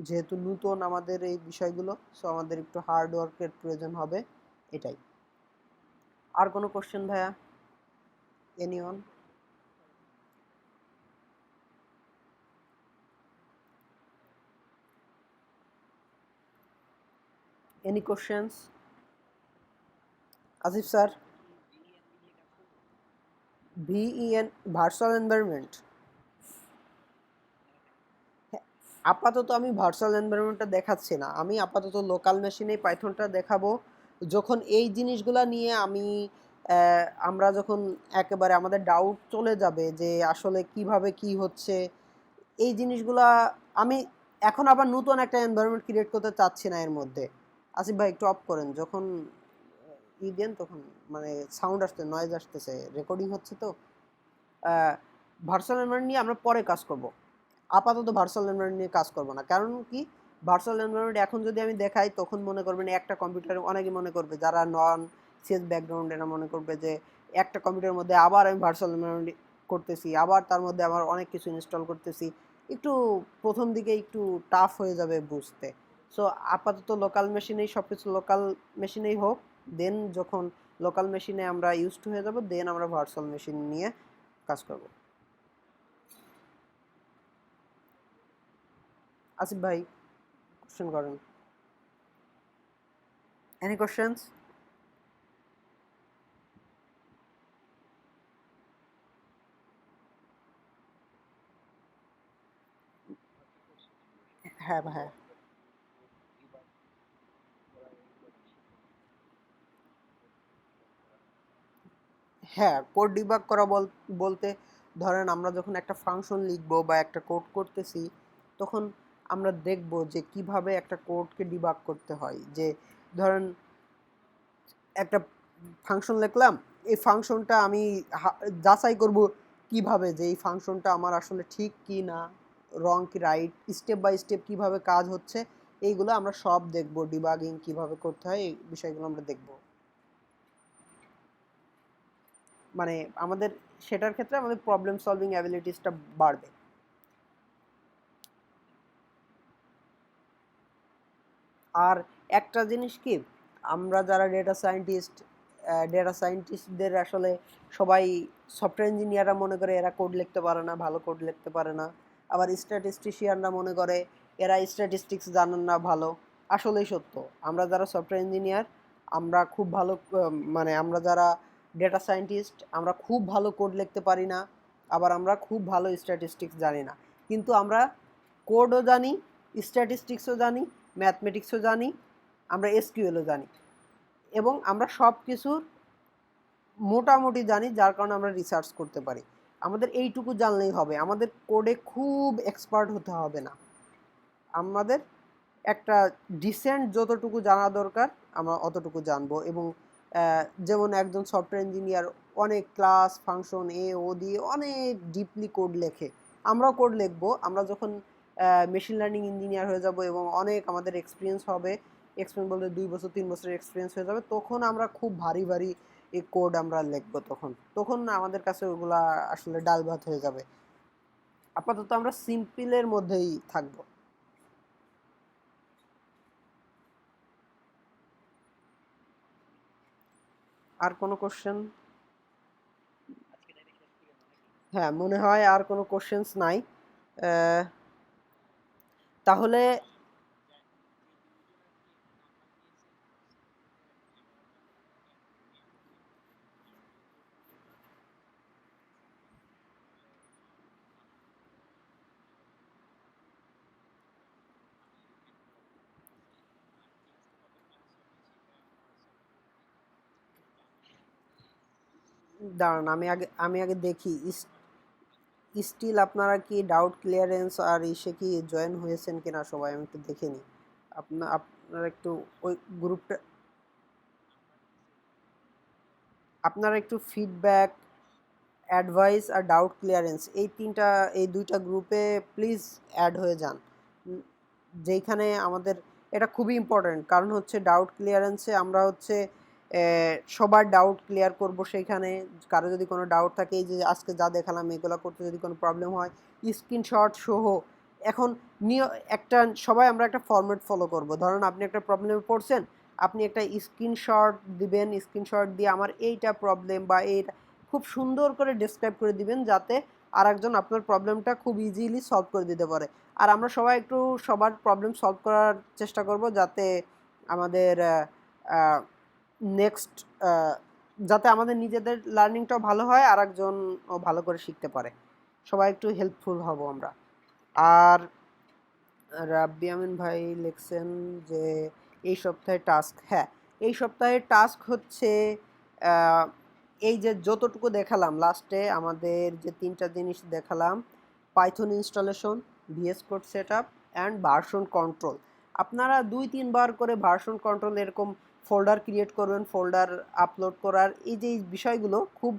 S1: যেহেতু নতুন আমাদের এই বিষয়গুলো, সো আমাদের একটু হার্ড ওয়ার্কের প্রয়োজন হবে, এটাই। আর কোনো কোশ্চেন ভাইয়া? Anyone? Any questions? Asif sir? ভিইএন virtual environment? আপাতত আমি ভার্চুয়াল এনভায়রনমেন্টটা দেখাচ্ছি না, আমি আপাতত লোকাল মেশিনেই পাইথনটা দেখাবো। যখন এই জিনিসগুলা নিয়ে আমরা যখন একেবারে আমাদের ডাউট চলে যাবে যে আসলে কিভাবে কি হচ্ছে এই জিনিসগুলা, আমি এখন আবার নতুন একটা এনভায়রনমেন্ট ক্রিয়েট করতে চাচ্ছি না এর মধ্যে। আসিফ ভাই একটু অফ করেন, যখন দেন তখন মানে সাউন্ড আসছে, নয়েজ আসতেছে, রেকর্ডিং হচ্ছে তো। ভার্চুয়াল এনভায়রনমেন্ট নিয়ে আমরা পরে কাজ করব, আপাতত ভার্চুয়াল এনভায়রনমেন্ট নিয়ে কাজ করব না। কারণ কি, ভার্চুয়াল এনভায়রনমেন্ট এখন যদি আমি দেখাই তখন মনে করবেন একটা কম্পিউটারে, অনেকে মনে করবে যারা নন সিএস ব্যাকগ্রাউন্ড, এরা মনে করবে যে একটা কম্পিউটারের মধ্যে আবার আমি ভার্চুয়াল এনভায়রনমেন্ট করতেছি, আবার তার মধ্যে আমার অনেক কিছু ইনস্টল করতেছি। একটু প্রথম দিকে একটু টাফ হয়ে যাবে বুঝতে। সো আপাতত লোকাল মেশিনেই সব কিছু, লোকাল মেশিনেই হোক। দেন যখন লোকাল মেশিনে আমরা ইউজ টু হয়ে যাব, দেন আমরা ভার্চুয়াল মেশিন নিয়ে কাজ করব। আসিফ ভাই কোশ্চেন করেন। Any questions? হ্যাঁ হ্যাঁ হ্যাঁ কোড ডিবাগ করা বলতে ধরেন আমরা যখন একটা ফাংশন লিখবো বা একটা কোড করতেছি, তখন আমরা দেখব যে কিভাবে একটা কোডকে ডিবাগ করতে হয়। যে ধরেন একটা ফাংশন লিখলাম, এই ফাংশনটা আমি যাচাই করব কিভাবে যে এই ফাংশনটা আমার আসলে ঠিক কি না, রং কি রাইট, স্টেপ বাই স্টেপ কিভাবে কাজ হচ্ছে, এইগুলো আমরা সব দেখব। ডিবাগিং কিভাবে করতে হয় এই বিষয়গুলো আমরা দেখব। মানে আমাদের সেটার ক্ষেত্রে আমাদের প্রবলেম সলভিং অ্যাবিলিটিসটা বাড়বে। আর একটা জিনিস কি, আমরা যারা ডেটা সায়েন্টিস্টদের আসলে সবাই সফটওয়্যার ইঞ্জিনিয়াররা মনে করে এরা কোড লিখতে পারে না, ভালো কোড লিখতে পারে না। আবার স্ট্যাটিস্টিশিয়ানরা মনে করে এরা স্ট্যাটিস্টিক্স জানেন না ভালো। আসলেই সত্য, আমরা যারা সফটওয়্যার ইঞ্জিনিয়ার আমরা খুব ভালো মানে আমরা যারা ডেটা সায়েন্টিস্ট আমরা খুব ভালো কোড লিখতে পারি না, আবার আমরা খুব ভালো স্ট্যাটিস্টিক্স জানি না। কিন্তু আমরা কোডও জানি, স্ট্যাটিস্টিক্সও জানি, ম্যাথমেটিক্সও জানি, আমরা এসকিউএলও জানি, এবং আমরা সব কিছুর মোটামুটি জানি, যার কারণে আমরা রিসার্চ করতে পারি। আমাদের এইটুকু জানলেই হবে, আমাদের কোডে খুব এক্সপার্ট হতে হবে না। আমাদের একটা ডিসেন্ট যতটুকু জানা দরকার আমরা অতটুকু জানবো। এবং যেমন একজন সফটওয়্যার ইঞ্জিনিয়ার অনেক ক্লাস ফাংশন ও দিয়ে অনেক ডিপলি কোড লেখে, আমরাও কোড লিখবো। আমরা যখন মেশিন লার্নিং ইঞ্জিনিয়ার হয়ে যাব এবং অনেক আমাদের এক্সপিরিয়েন্স হবে, এক্সপিরিয়েন্স বলতে 2 বছর 3 বছরের এক্সপিরিয়েন্স হয়ে যাবে, তখন আমরা খুব ভারী ভারী এই কোড আমরা লিখবো। তখন তখন আমাদের কাছে ওগুলা আসলে ডাল ভাত হয়ে যাবে। আপাতত আমরা সিম্পলের মধ্যেই থাকবো। আর কোনো কোশ্চেন? হ্যাঁ, মনে হয় আর কোনো কোশ্চেন্স নাই। আহ, তাহলে দাঁড়ান, আমি আগে দেখি। স্টিল আপনারা কি ডাউট ক্লিয়ারেন্স আর ইসে কি জয়েন হয়েছেন কিনা সবাই, আমি একটু দেখে নিই। আপনারা একটু ওই গ্রুপটা, আপনারা একটু ফিডব্যাক, অ্যাডভাইস আর ডাউট ক্লিয়ারেন্স এই দুইটা গ্রুপে প্লিজ অ্যাড হয়ে যান। উম, যেইখানে আমাদের এটা খুবই ইম্পর্ট্যান্ট, কারণ হচ্ছে ডাউট ক্লিয়ারেন্সে আমরা হচ্ছে সবার ডাউট ক্লিয়ার করব সেইখানে। কারো যদি কোনো ডাউট থাকে, এই যে আজকে যা দেখালাম এগুলো করতে যদি কোনো প্রবলেম হয়, স্ক্রিনশট সহ। এখন একটা সবাই আমরা একটা ফরম্যাট ফলো করব। ধরুন আপনি একটা প্রবলেমে পড়ছেন, আপনি একটা স্ক্রিনশট দিবেন, স্ক্রিনশট দিয়ে আমার এইটা প্রবলেম বা এইটা খুব সুন্দর করে ডেসক্রাইব করে দিবেন, যাতে আরেকজন আপনার প্রবলেমটা খুব ইজিলি সলভ করে দিতে পারে। আর আমরা সবাই একটু সবার প্রবলেম সলভ করার চেষ্টা করব, যাতে আমাদের নেক্সট যাতে আমাদের নিজেদের লার্নিংটাও ভালো হয়, আর একজনও ভালো করে শিখতে পারে। সবাই একটু হেল্পফুল হব আমরা। আর রাব্বি আমিন ভাই লিখছেন যে এই সপ্তাহে টাস্ক, হ্যাঁ এই সপ্তাহের টাস্ক হচ্ছে আহ, এই যে যতটুকু দেখালাম লাস্টে আমাদের যে তিনটা জিনিস দেখালাম, Python installation, VS code set up and version control. আপনারা 2-3 বার করে ভার্সন কন্ট্রোল এরকম ফোল্ডার ক্রিয়েট করবেন, ফোল্ডার আপলোড করার এই যে এই বিষয়গুলো খুব,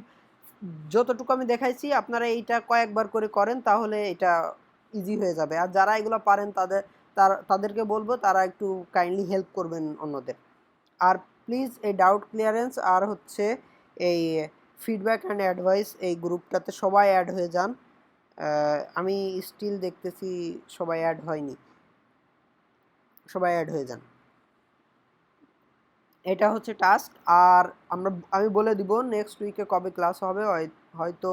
S1: যতটুকু আমি দেখাইছি আপনারা এইটা কয়েকবার করে করেন, তাহলে এটা ইজি হয়ে যাবে। আর যারা এগুলো পারেন তাদেরকে বলবো তারা একটু কাইন্ডলি হেল্প করবেন অন্যদের। আর প্লিজ এই ডাউট ক্লিয়ারেন্স আর হচ্ছে এই ফিডব্যাক অ্যান্ড অ্যাডভাইস এই গ্রুপটাতে সবাই অ্যাড হয়ে যান। আমি স্টিল দেখতেছি সবাই অ্যাড হয়নি, সবাই অ্যাড হয়ে যান। এটা হচ্ছে টাস্ক। আর আমি বলে দিব নেক্সট উইকে কবে ক্লাস হবে। হয়তো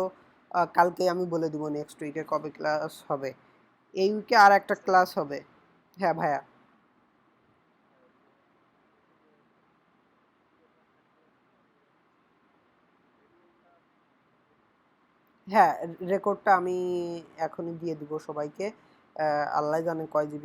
S1: কালকে আমি বলে দিব নেক্সট উইকে কবে ক্লাস হবে। এই উইকে আর একটা ক্লাস হবে। হ্যাঁ ভাইয়া। হ্যাঁ, রেকর্ডটা আমি এখনই দিয়ে দিব সবাইকে। আল্লাহ জানে কয় জিবি